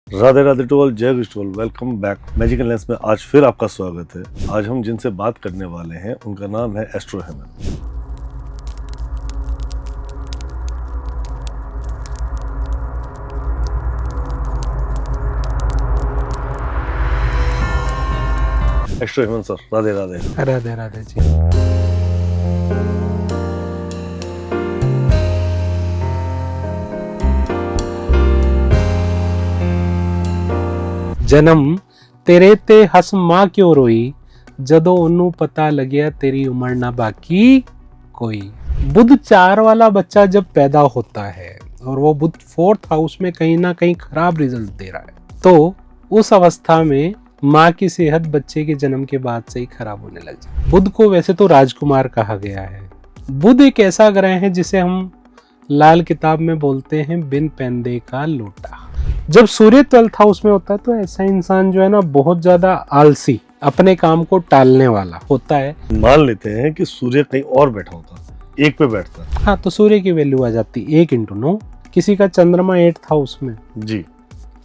Radhe Radhe to all, जय wish to all, welcome back magical lens में। आज फिर आपका स्वागत है। आज हम जिनसे बात करने वाले हैं उनका नाम है एस्ट्रो हेमन। एस्ट्रो हेमन सर, राधे राधे। राधे राधे जी। जन्म तेरे ते हस मां क्यों रोई, जदों ओनू पता लग्या तेरी उम्र ना बाकी कोई। बुध 4 वाला बच्चा जब पैदा होता है और वो बुध 4th हाउस में कहीं ना कहीं खराब रिजल्ट दे रहा है, तो उस अवस्था में माँ की सेहत बच्चे के जन्म के बाद से ही खराब होने लग जाती। बुध को वैसे तो राजकुमार कहा गया है। बुध एक ऐसा ग्रह है जिसे हम लाल किताब में बोलते हैं बिन पैंदे का लोटा। जब सूर्य 12th हाउस में होता है तो ऐसा इंसान जो है ना, बहुत ज्यादा आलसी, अपने काम को टालने वाला होता है। मान लेते हैं कि सूर्य कहीं और बैठा होता, एक पे बैठता, हाँ, तो सूर्य की वैल्यू आ जाती 1 × 9। किसी का चंद्रमा 8th हाउस में जी,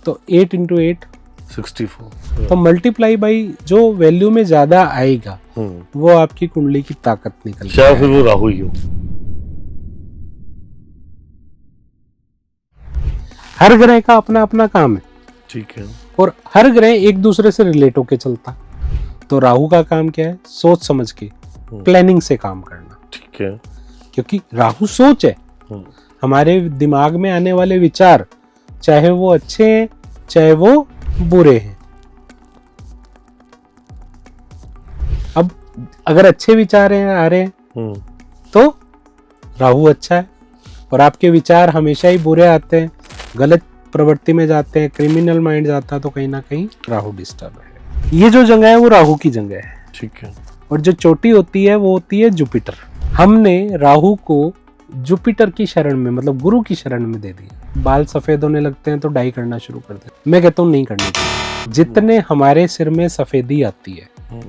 तो 8 × 8 64। तो मल्टीप्लाई बाई जो वैल्यू में ज्यादा आएगा वो आपकी कुंडली की ताकत निकल शायद फिर वो राहु ही हो। हर ग्रह का अपना अपना काम है, ठीक है, और हर ग्रह एक दूसरे से रिलेट होके चलता। तो राहु का काम क्या है? सोच समझ के, प्लानिंग से काम करना। ठीक है, क्योंकि राहु सोच है। हमारे दिमाग में आने वाले विचार, चाहे वो अच्छे हैं चाहे वो बुरे हैं। अब अगर अच्छे विचार आ रहे हैं तो राहु अच्छा है, और आपके विचार हमेशा ही बुरे आते हैं, गलत प्रवृत्ति में जाते हैं, क्रिमिनल माइंड जाता है, तो कहीं ना कहीं राहु डिस्टर्ब है। ये जो जगह है वो राहु की जगह है। ठीक है। और जो चोटी होती है वो होती है जुपिटर। हमने राहु को जुपिटर की शरण में, मतलब गुरु की शरण में दे दिया। बाल सफेद होने लगते हैं तो डाई करना शुरू कर देते। मैं कहता हूँ नहीं करनी चाहिए। जितने हमारे सिर में सफेदी आती है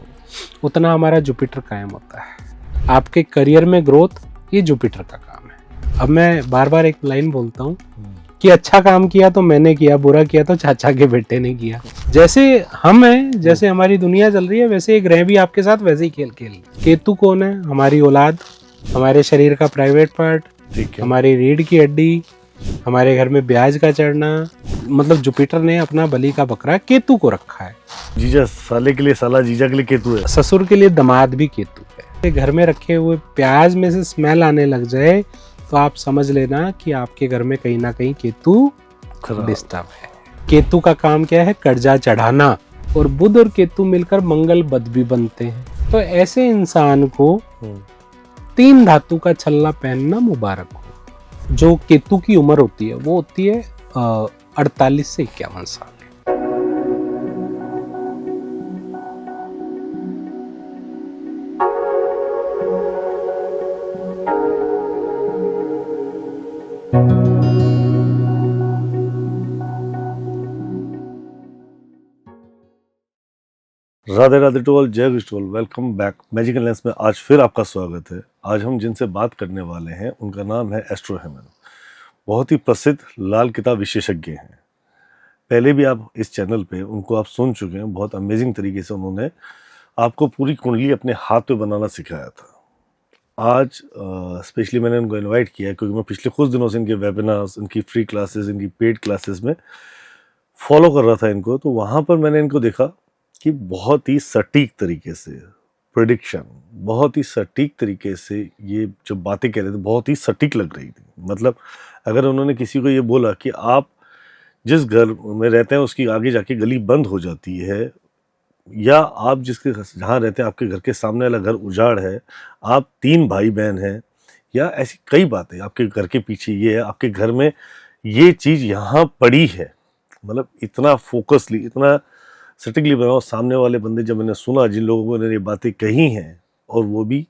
उतना हमारा जुपिटर कायम होता है। आपके करियर में ग्रोथ, ये जुपिटर का काम है। अब मैं बार बार एक लाइन बोलता हूँ कि अच्छा काम किया तो मैंने किया, बुरा किया तो चाचा के बेटे ने किया। जैसे हम हैं, जैसे हमारी दुनिया चल रही है, वैसे एक ग्रह भी आपके साथ वैसे ही खेल खेल। केतु कौन है? हमारी औलाद, हमारे शरीर का प्राइवेट पार्ट, हमारी रीढ़ की हड्डी, हमारे घर में ब्याज का चढ़ना। मतलब जुपिटर ने अपना बलि का बकरा केतु को रखा है। जीजा साले के लिए साला, जीजा के लिए केतु है, ससुर के लिए दामाद भी केतु है। घर में रखे हुए प्याज में से स्मेल आने लग जाए तो आप समझ लेना कि आपके घर में कहीं ना कहीं केतु डिस्टर्ब है। केतु का काम क्या है? कर्जा चढ़ाना। और बुध और केतु मिलकर मंगल बद भी बनते हैं। तो ऐसे इंसान को 3 धातु का छल्ला पहनना मुबारक हो। जो केतु की उम्र होती है वो होती है 48 से 51 साल। राधे राधे टू ऑल, जय wish to all, welcome back magical lens में। आज फिर आपका स्वागत है। आज हम जिनसे बात करने वाले हैं उनका नाम है एस्ट्रो हेमन। बहुत ही प्रसिद्ध लाल किताब विशेषज्ञ हैं। पहले भी आप इस चैनल पे उनको आप सुन चुके हैं। बहुत अमेजिंग तरीके से उन्होंने आपको पूरी कुंडली अपने हाथ पे बनाना सिखाया था। आज स्पेशली मैंने उनको इन्वाइट किया है क्योंकि मैं पिछले कुछ दिनों से इनके वेबिनार्स, इनकी फ्री क्लासेस, इनकी पेड क्लासेस में फॉलो कर रहा था इनको। तो वहाँ पर मैंने इनको देखा कि बहुत ही सटीक तरीके से प्रेडिक्शन, बहुत ही सटीक तरीके से ये जो बातें कह रहे थे बहुत ही सटीक लग रही थी। मतलब अगर उन्होंने किसी को ये बोला कि आप जिस घर में रहते हैं उसकी आगे जाके गली बंद हो जाती है, या आप जिसके जहाँ रहते हैं आपके घर के सामने वाला घर उजाड़ है, आप 3 भाई बहन हैं, या ऐसी कई बातें, आपके घर के पीछे ये है, आपके घर में ये चीज़ यहाँ पड़ी है। मतलब इतना फोकसली, इतना सटिकली बनाओ। सामने वाले बंदे, जब मैंने सुना जिन लोगों ने ये बातें कही हैं, और वो भी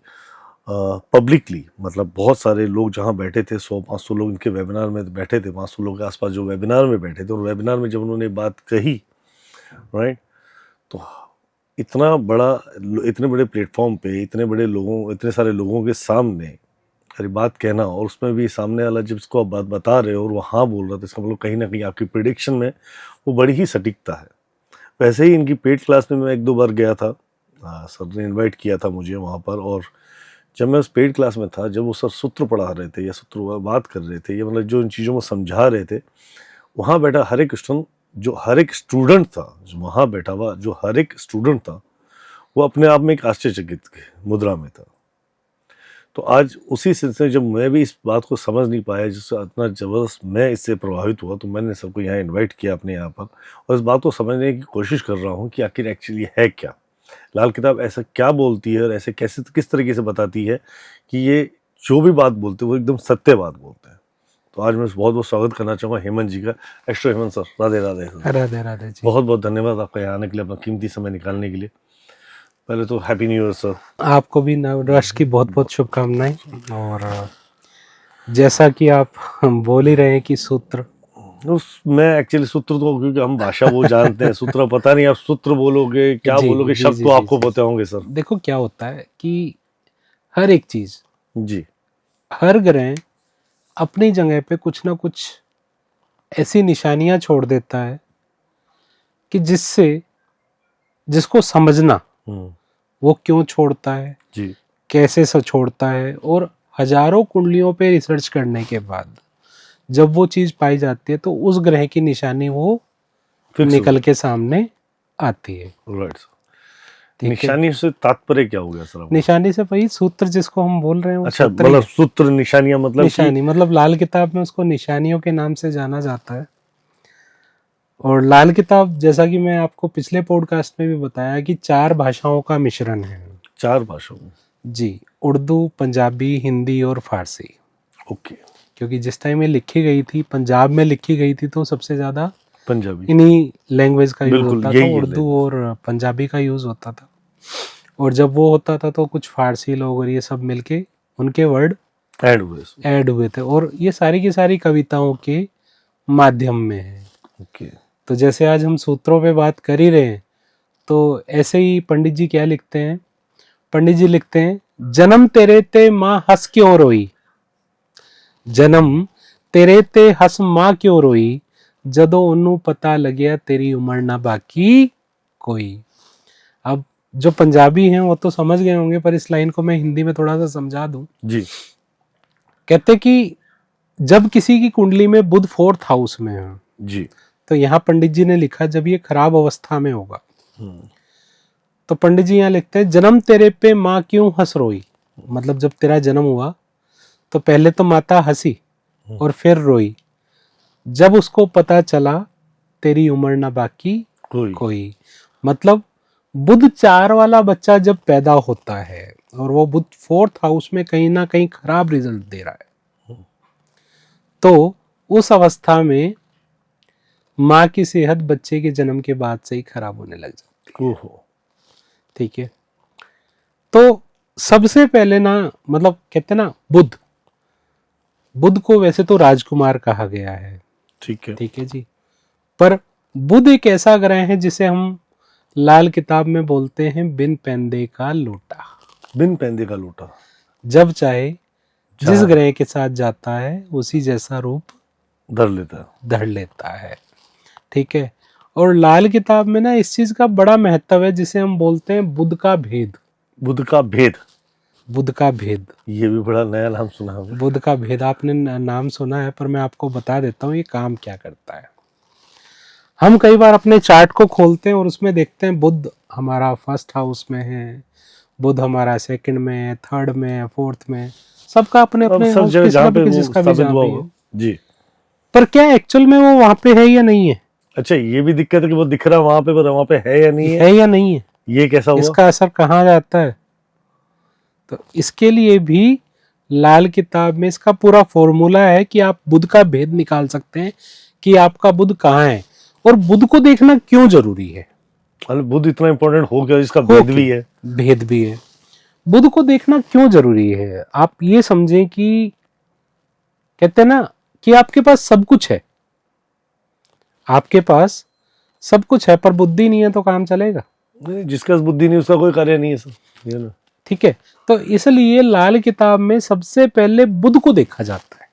पब्लिकली, मतलब बहुत सारे लोग जहाँ बैठे थे, 100-500 लोग इनके वेबिनार में बैठे थे, 500 लोग के आसपास जो वेबिनार में बैठे थे, और वेबिनार में जब उन्होंने बात कही, राइट, तो इतना बड़ा, इतने बड़े प्लेटफॉर्म पे, इतने बड़े लोगों, इतने सारे लोगों के सामने अरे बात कहना और उसमें भी सामने वाला जब इसको आप बात बता रहे हो और वो हाँ बोल रहा था, इसका मतलब कहीं ना कहीं आपकी प्रिडिक्शन में वो बड़ी ही सटीकता है। वैसे ही इनकी पेड क्लास में मैं एक दो बार गया था, सर ने इनवाइट किया था मुझे वहाँ पर, और जब मैं उस पेड क्लास में था, जब वो सर सूत्र पढ़ा रहे थे या सूत्र बात कर रहे थे, या मतलब जो इन चीज़ों को समझा रहे थे, वहाँ बैठा हर एक स्टूडेंट था, जो वहाँ बैठा हुआ जो हर एक स्टूडेंट था, वो अपने आप में एक आश्चर्यचकित मुद्रा में था। तो आज उसी सिलसिले जब मैं भी इस बात को समझ नहीं पाया, जिससे इतना ज़बरदस्त मैं इससे प्रभावित हुआ, तो मैंने सबको यहाँ इनवाइट किया अपने यहाँ पर, और इस बात को समझने की कोशिश कर रहा हूँ कि आखिर एक्चुअली है क्या, लाल किताब ऐसा क्या बोलती है और ऐसे कैसे किस तरीके से बताती है कि ये जो भी बात बोलते हैं वो एकदम सत्य बात बोलते हैं। तो आज मैं बहुत बहुत स्वागत करना चाहूँगा हेमंत जी का। Astro Hemant sir, Radhe Radhe. राधे राधे जी। बहुत बहुत धन्यवाद आपका यहाँ आने के लिए, अपना कीमती समय निकालने के लिए। पहले तो हैप्पी न्यू ईयर सर। आपको भी नववर्ष की बहुत बहुत शुभकामनाएं। और जैसा कि आप बोल ही रहे हैं कि सूत्र, मैं एक्चुअली सूत्र तो, क्योंकि हम भाषा वो जानते हैं, सूत्र पता नहीं आप सूत्र बोलोगे क्या जी, बोलोगे, जी, शब्द जी, तो जी, आपको जी, पता होंगे सर। देखो क्या होता है कि हर एक चीज, जी, हर ग्रह अपनी जगह पे कुछ ना कुछ ऐसी निशानियां छोड़ देता है कि जिसको समझना वो क्यों छोड़ता है, जी, कैसे छोड़ता है, और हजारों कुंडलियों पे रिसर्च करने के बाद जब वो चीज पाई जाती है तो उस ग्रह की निशानी वो निकल के सामने आती है। Right sir. ठीक है? निशानी से तात्पर्य क्या हो गया सर आपका? निशानी से वही सूत्र जिसको हम बोल रहे हैं वो अच्छा, सूत्र ही मतलब है। सूत्र निशानियां, मतलब निशानी मतलब लाल किताब में उसको निशानियों के नाम से जाना जाता है। और लाल किताब, जैसा कि मैं आपको पिछले पॉडकास्ट में भी बताया, कि 4 भाषाओं का मिश्रण है। 4 भाषाओं में? जी, उर्दू, पंजाबी, हिंदी और फारसी। ओके। क्योंकि जिस टाइम ये लिखी गई थी, पंजाब में लिखी गई थी, तो सबसे ज्यादा पंजाबी, इन्हीं लैंग्वेज का यूज बिल्कुल होता था, यही है उर्दू और पंजाबी का यूज होता था। और जब वो होता था तो कुछ फारसी लोग और ये सब मिलके उनके वर्ड ऐड हुए थे, और ये सारी की सारी कविताओं के माध्यम में है। ओके। तो जैसे आज हम सूत्रों पे बात कर ही रहे हैं, तो ऐसे ही पंडित जी क्या लिखते हैं? पंडित जी लिखते हैं, जन्म तेरे ते माँ हंस क्यों रोई, जन्म तेरे ते हंस माँ क्यों रोई, जदों ओनू पता लग्या तेरी उम्र ना बाकी कोई। अब जो पंजाबी हैं वो तो समझ गए होंगे, पर इस लाइन को मैं हिंदी में थोड़ा सा समझा दूं। जी। कहते कि जब किसी की कुंडली में बुध 4th हाउस में है, जी। तो यहाँ पंडित जी ने लिखा जब ये खराब अवस्था में होगा, तो पंडित जी यहाँ लिखते हैं, जन्म तेरे पे माँ क्यों हंस रोई। मतलब जब तेरा जन्म हुआ तो पहले तो माता हंसी और फिर रोई, जब उसको पता चला तेरी उम्र ना बाकी कोई। मतलब बुध 4 वाला बच्चा जब पैदा होता है और वो बुध 4th हाउस में कहीं ना कहीं खराब रिजल्ट दे रहा है, तो उस अवस्था में माँ की सेहत बच्चे के जन्म के बाद से ही खराब होने लग जाती है। ओहो। ठीक है, तो सबसे पहले ना, मतलब कहते ना, बुध को वैसे तो राजकुमार कहा गया है। ठीक है। ठीक है जी, पर बुध एक ऐसा ग्रह है जिसे हम लाल किताब में बोलते हैं बिन पैंदे का लोटा। बिन पैंदे का लोटा। जब चाहे जिस ग्रह के साथ जाता है उसी जैसा रूप धर लेता है। ठीक है, और लाल किताब में ना इस चीज का बड़ा महत्व है, जिसे हम बोलते हैं बुध का भेद। बुध का भेद? बुध का भेद, ये भी बड़ा नया नाम सुना है। बुध का भेद आपने नाम सुना है, पर मैं आपको बता देता हूँ ये काम क्या करता है। हम कई बार अपने चार्ट को खोलते हैं और उसमें देखते हैं बुध हमारा 1st हाउस में है, बुध हमारा 2nd में है, 3rd में है, 4th में है। सबका अपने अपने सब जगह जहाँ पे जिसका भी जहाँ पे है। जी। पर क्या एक्चुअल में वो वहां पे है या नहीं है? अच्छा, ये भी दिक्कत है कि वो दिख रहा है वहां पे, पर वहां पे है या नहीं है या नहीं है, ये कैसा हुआ? इसका असर कहाँ जाता है? तो इसके लिए भी लाल किताब में इसका पूरा फॉर्मूला है कि आप बुध का भेद निकाल सकते हैं कि आपका बुध कहाँ है, और बुध को देखना क्यों जरूरी है। बुध इतना इंपॉर्टेंट हो गया, इसका भेद भी है। भेद भी है। बुध को देखना क्यों जरूरी है? आप ये समझें कि कहते हैं ना कि आपके पास सब कुछ है, आपके पास सब कुछ है, पर बुद्धि नहीं है तो काम चलेगा? नहीं, जिसके पास बुद्धि नहीं उसका कोई कार्य नहीं है सर, ये ना। ठीक है, तो इसलिए लाल किताब में सबसे पहले बुध को देखा जाता है।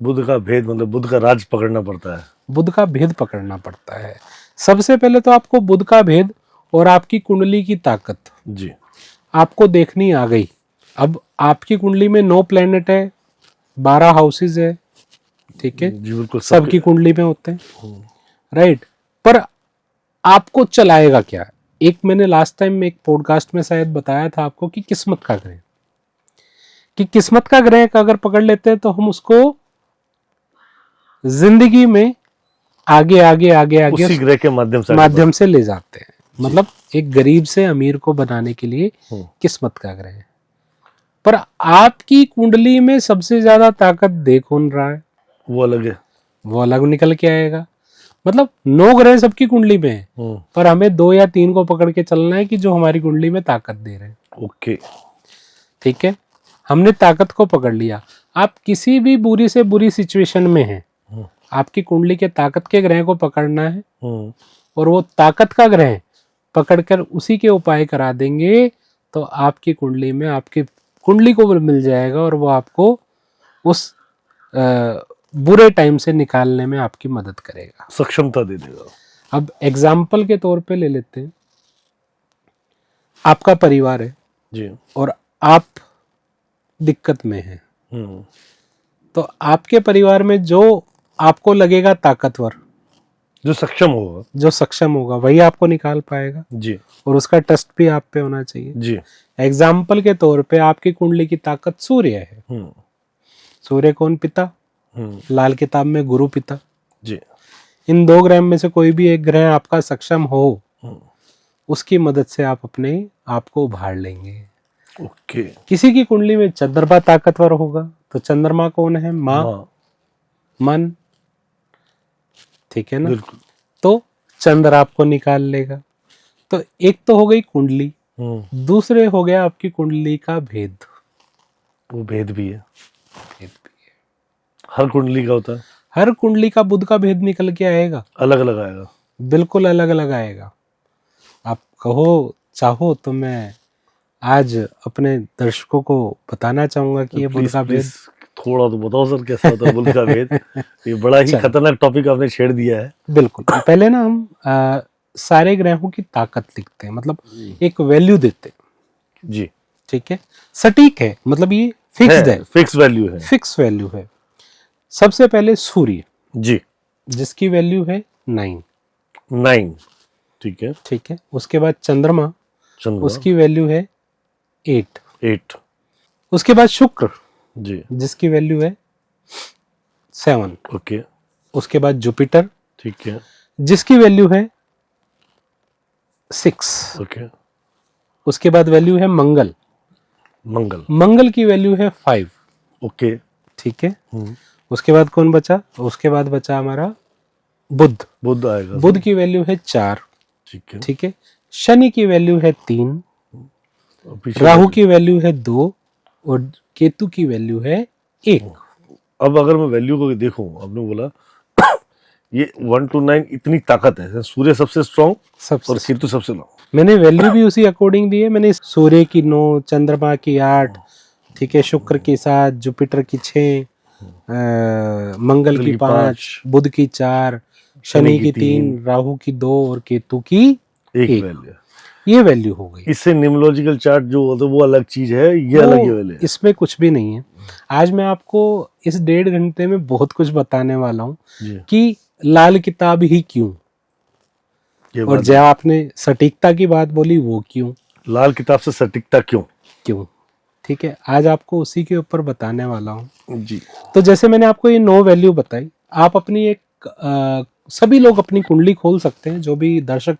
बुध का भेद मतलब बुध का राज पकड़ना पड़ता है। बुध का भेद पकड़ना पड़ता है। सबसे पहले तो आपको बुध का भेद और आपकी कुंडली की ताकत जी आपको देखनी आ गई। अब आपकी कुंडली में 9 प्लेनेट है, 12 हाउसेज है, ठीक है, जी बिल्कुल सबकी कुंडली में होते हैं, राइट। पर आपको चलाएगा क्या? एक मैंने लास्ट टाइम में एक पॉडकास्ट में शायद बताया था आपको कि किस्मत का ग्रह, कि किस्मत का ग्रह का अगर पकड़ लेते हैं तो हम उसको जिंदगी में आगे आगे आगे आगे उसी ग्रह के माध्यम से ले जाते हैं। मतलब एक गरीब से अमीर को बनाने के लिए किस्मत का ग्रह है। पर आपकी कुंडली में सबसे ज्यादा ताकत दे कौन रहा है? वो अलग है, वो अलग निकल के आएगा। मतलब 9 ग्रह सबकी कुंडली में है, पर हमें 2 या 3 को पकड़ के चलना है कि जो हमारी कुंडली में ताकत दे रहे हैं। ओके, ठीक है, हमने ताकत को पकड़ लिया। आप किसी भी बुरी से बुरी सिचुएशन में हैं, आपकी कुंडली के ताकत के ग्रह को पकड़ना है और वो ताकत का ग्रह पकड़कर उसी के उपाय करा देंगे तो आपकी कुंडली में आपकी कुंडली को मिल जाएगा और वो आपको उस बुरे टाइम से निकालने में आपकी मदद करेगा, सक्षमता दे देगा। अब एग्जाम्पल के तौर पे ले लेते हैं, आपका परिवार है जी और आप दिक्कत में हैं, तो आपके परिवार में जो आपको लगेगा ताकतवर, जो सक्षम होगा वही आपको निकाल पाएगा जी, और उसका ट्रस्ट भी आप पे होना चाहिए जी। एग्जाम्पल के तौर पे आपकी कुंडली की ताकत सूर्य है। सूर्य कौन? पिता। लाल किताब में गुरु पिता जी। इन 2 ग्रह में से कोई भी एक ग्रह आपका सक्षम हो, उसकी मदद से आप अपने आप को उभार लेंगे। ओके। किसी की कुंडली में चंद्रमा ताकतवर होगा तो चंद्रमा कौन है? माँ, मन, ठीक है ना, तो चंद्र आपको निकाल लेगा। तो एक तो हो गई कुंडली, दूसरे हो गया आपकी कुंडली का भेद। वो भेद भी है, हर कुंडली का होता है, हर कुंडली का बुध का भेद निकल के आएगा, अलग अलग आएगा, बिल्कुल अलग अलग आएगा। आप कहो चाहो तो मैं आज अपने दर्शकों को बताना चाहूंगा कि ये बुध का भेद थोड़ा तो बताओ सर, कैसा होता है बुध का भेद? ये बड़ा ही खतरनाक टॉपिक आपने छेड़ दिया है। बिल्कुल, पहले ना हम सारे ग्रहों की ताकत लिखते हैं, मतलब एक वैल्यू देते हैं जी, ठीक है, सटीक है, मतलब ये फिक्स्ड है, फिक्स वैल्यू है। सबसे पहले सूर्य जी, जिसकी वैल्यू है 9, ठीक है, ठीक है। उसके बाद चंद्रमा, उसकी वैल्यू है 8। उसके बाद शुक्र जी, जिसकी वैल्यू है 7। ओके। उसके बाद जुपिटर, ठीक है, जिसकी वैल्यू है 6। ओके। उसके बाद वैल्यू है मंगल की वैल्यू है 5। ओके, ठीक है। उसके बाद कौन बचा? उसके बाद बचा हमारा बुध आएगा, बुध की वैल्यू है 4। ठीक है, ठीक है। शनि की वैल्यू है 3, राहु की वैल्यू है 2 और केतु की वैल्यू है 1। अब अगर मैं वैल्यू को देखूं, आपने बोला ये 1 to 9 इतनी ताकत है, सूर्य सबसे स्ट्रॉन्ग और केतु सबसे लो। मैंने वैल्यू भी उसी अकॉर्डिंग दी है। मैंने सूर्य की 9, चंद्रमा की 8, ठीक है, शुक्र की 7, जुपिटर की 6, मंगल की 5, बुध की 4, शनि की 3, राहु की 2 और केतु की 1 वैल्यू। ये वैल्यू हो गई। इससे न्यूमरोलॉजिकल चार्ट जो होता है वो अलग चीज है, ये अलग वैल्यू है। इसमें कुछ भी नहीं है। आज मैं आपको इस 1.5 घंटे में बहुत कुछ बताने वाला हूँ कि लाल किताब ही क्यों, और जब आपने सटीकता की बात बोली वो क्यों, लाल किताब से सटीकता क्यों, ठीक है, आज आपको उसी के ऊपर बताने वाला हूँ जी। तो जैसे मैंने आपको ये 9 वैल्यू बताई, आप अपनी एक सभी लोग अपनी कुंडली खोल सकते हैं। जो भी दर्शक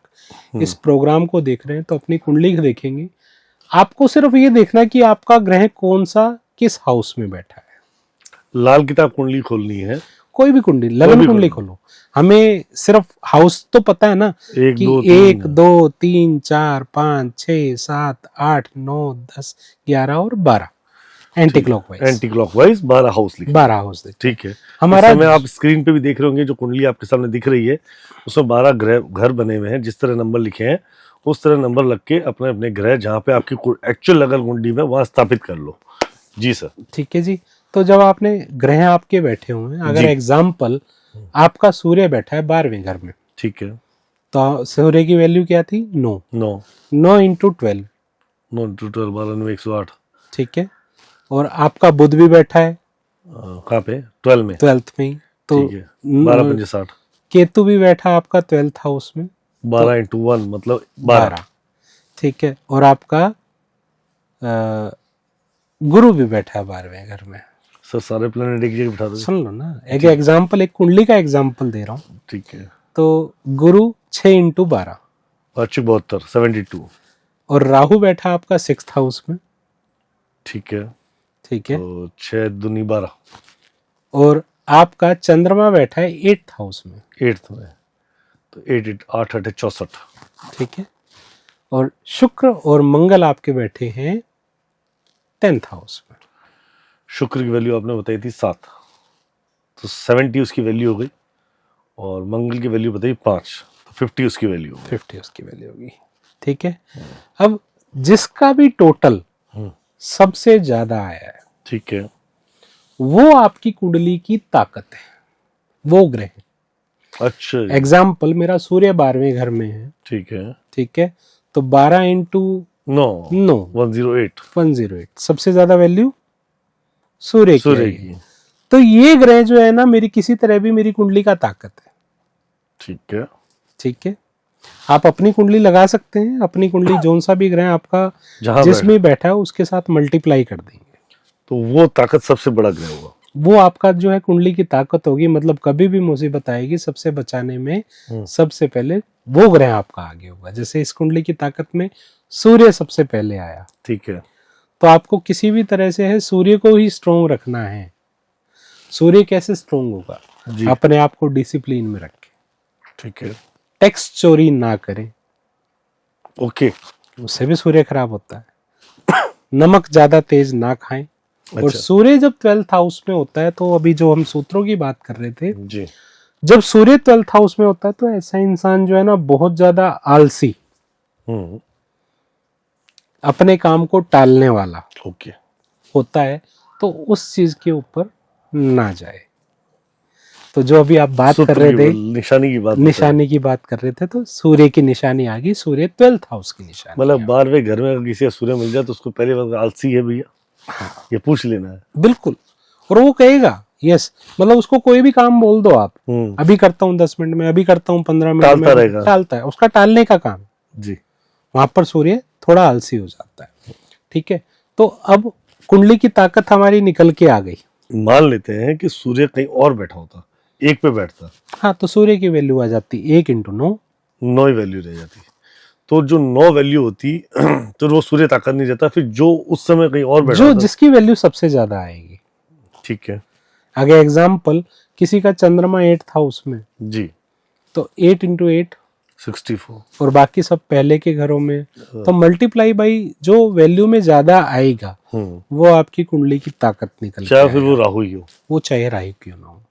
इस प्रोग्राम को देख रहे हैं तो अपनी कुंडली देखेंगे। आपको सिर्फ ये देखना कि आपका ग्रह कौन सा किस हाउस में बैठा है। लाल किताब कुंडली खोलनी है, कोई भी कुंडली, लगन कुंडली खोलो। हमें सिर्फ हाउस तो पता है ना कि 1, 2, 3, 4, 5, 6, 7, 8, 9, 10, 11 और 12 एंटी क्लॉकवाइज 12 हाउस लिखे, 12 हाउस। ठीक है। हमारा में आप स्क्रीन पे भी देख रहे होंगे, जो कुंडली आपके सामने दिख रही है उसमें 12 घर बने हुए हैं, जिस तरह नंबर लिखे हैं उस तरह नंबर लग के अपने अपने ग्रह जहाँ पे आपकी एक्चुअल लगल कुंडली में वहां स्थापित कर लो। जी सर। ठीक है जी। तो जब आपने ग्रह आपके बैठे हुए हैं, अगर जी। एग्जाम्पल आपका सूर्य बैठा है 12वें घर में, ठीक है। तो सूर्य की वैल्यू क्या थी? 9। 9 इंटू 12। 9 इंटू 12 12 9 108। ठीक है। और आपका बुध भी बैठा है कहाँ पे? 12 में। 12th में ही। तो ठीक है। 12 पंजे 60। केतु भी बैठा आपका 12th हाउस में, 12 इंटू 1 मतलब 12। ठीक है। और आपका गुरु भी बैठा है 12वें घर में। सर सारे प्लेनेट एक जगह बिठा दो। सुन लो ना, एक एग्जाम्पल, एक कुंडली का एग्जाम्पल दे रहा हूँ। ठीक है। तो गुरु 6 इंटू 12 अच्छी 72 72। और राहु बैठा आपका 6th हाउस में। ठीक है। ठीक है। तो 6 दूनी 12। और आपका चंद्रमा बैठा है 8th हाउस में। 8th में। तो 8 8 8 64। ठीक है। और शुक्र और मंगल आपके बैठे हैं 10th हाउस में। शुक्र की वैल्यू आपने बताई थी 7, तो 70 उसकी वैल्यू हो गई। और मंगल की वैल्यू बताई 5, तो 50 उसकी वैल्यू हो गई। 50 उसकी वैल्यू होगी। ठीक है। अब जिसका भी टोटल सबसे ज्यादा आया है, ठीक है। वो आपकी कुंडली की ताकत है, वो ग्रह। अच्छा। एग्जाम्पल, मेरा सूर्य 12वें घर में है। ठीक है। ठीक है। तो 12 इंटू 9 9 108। 108 सबसे ज्यादा वैल्यू सूर्य सूर्य की। की। तो ये ग्रह जो है ना, मेरी किसी तरह भी मेरी कुंडली का ताकत है। ठीक है। ठीक है। आप अपनी कुंडली लगा सकते हैं, अपनी कुंडली जोन सा भी ग्रह आपका जहां जिसमें बैठा है उसके साथ मल्टीप्लाई कर देंगे, तो वो ताकत सबसे बड़ा ग्रह होगा। वो आपका जो है कुंडली की ताकत होगी। मतलब कभी भी मुसीबत आएगी, सबसे बचाने में सबसे पहले वो ग्रह आपका आगे होगा। जैसे इस कुंडली की ताकत में सूर्य सबसे पहले आया। ठीक है। तो आपको किसी भी तरह से है सूर्य को ही स्ट्रोंग रखना है। सूर्य कैसे स्ट्रोंग होगा? जी। अपने आप को डिसिप्लिन में रखें, ठीक है। टैक्स चोरी ना करें, ओके। उससे भी सूर्य खराब होता है। नमक ज्यादा तेज ना खाएं। और अच्छा। सूर्य जब 12th हाउस में होता है, तो अभी जो हम सूत्रों की बात कर रहे थे, जी। जब सूर्य 12th हाउस में होता है तो ऐसा इंसान जो है ना, बहुत ज्यादा आलसी, अपने काम को टालने वाला ओके होता है। तो उस चीज के ऊपर ना जाए। तो जो अभी आप बात कर रहे थे, निशानी की बात कर रहे थे, तो सूर्य की निशानी आ गई। सूर्य 12th हाउस की निशानी। मतलब 12वें घर में अगर किसी का सूर्य मिल जाए तो उसको पहले बात आलसी है भैया, ये पूछ लेना है। बिल्कुल। और वो कहेगा यस, मतलब उसको कोई भी काम बोल दो आप, अभी करता हूँ 10 मिनट में, अभी करता हूँ 15 मिनट में, टालता है, उसका टालने का काम जी। वहां पर सूर्य थोड़ा आलसी हो जाता है। ठीक है। तो अब कुंडली की ताकत हमारी निकल के आ गई। मान लेते हैं कि सूर्य कहीं और बैठा होता, एक पे बैठता, हाँ, तो सूर्य की वैल्यू आ जाती 1 इंटू 9। 9 ही वैल्यू रह जाती। तो जो 9 वैल्यू होती तो वो सूर्य ताकत नहीं जाता, फिर जो उस समय कहीं और बैठा जो जिसकी वैल्यू सबसे ज्यादा आएगी। ठीक है। आगे एग्जाम्पल, किसी का चंद्रमा 8th हाउस में जी, तो 8 इंटू 8 64 और बाकी सब पहले के घरों में, तो मल्टीप्लाई बाई जो वैल्यू में ज्यादा आएगा वो आपकी कुंडली की ताकत निकल, चाहे फिर वो राहु ही हो, वो चाहे राहु क्यों ना हो।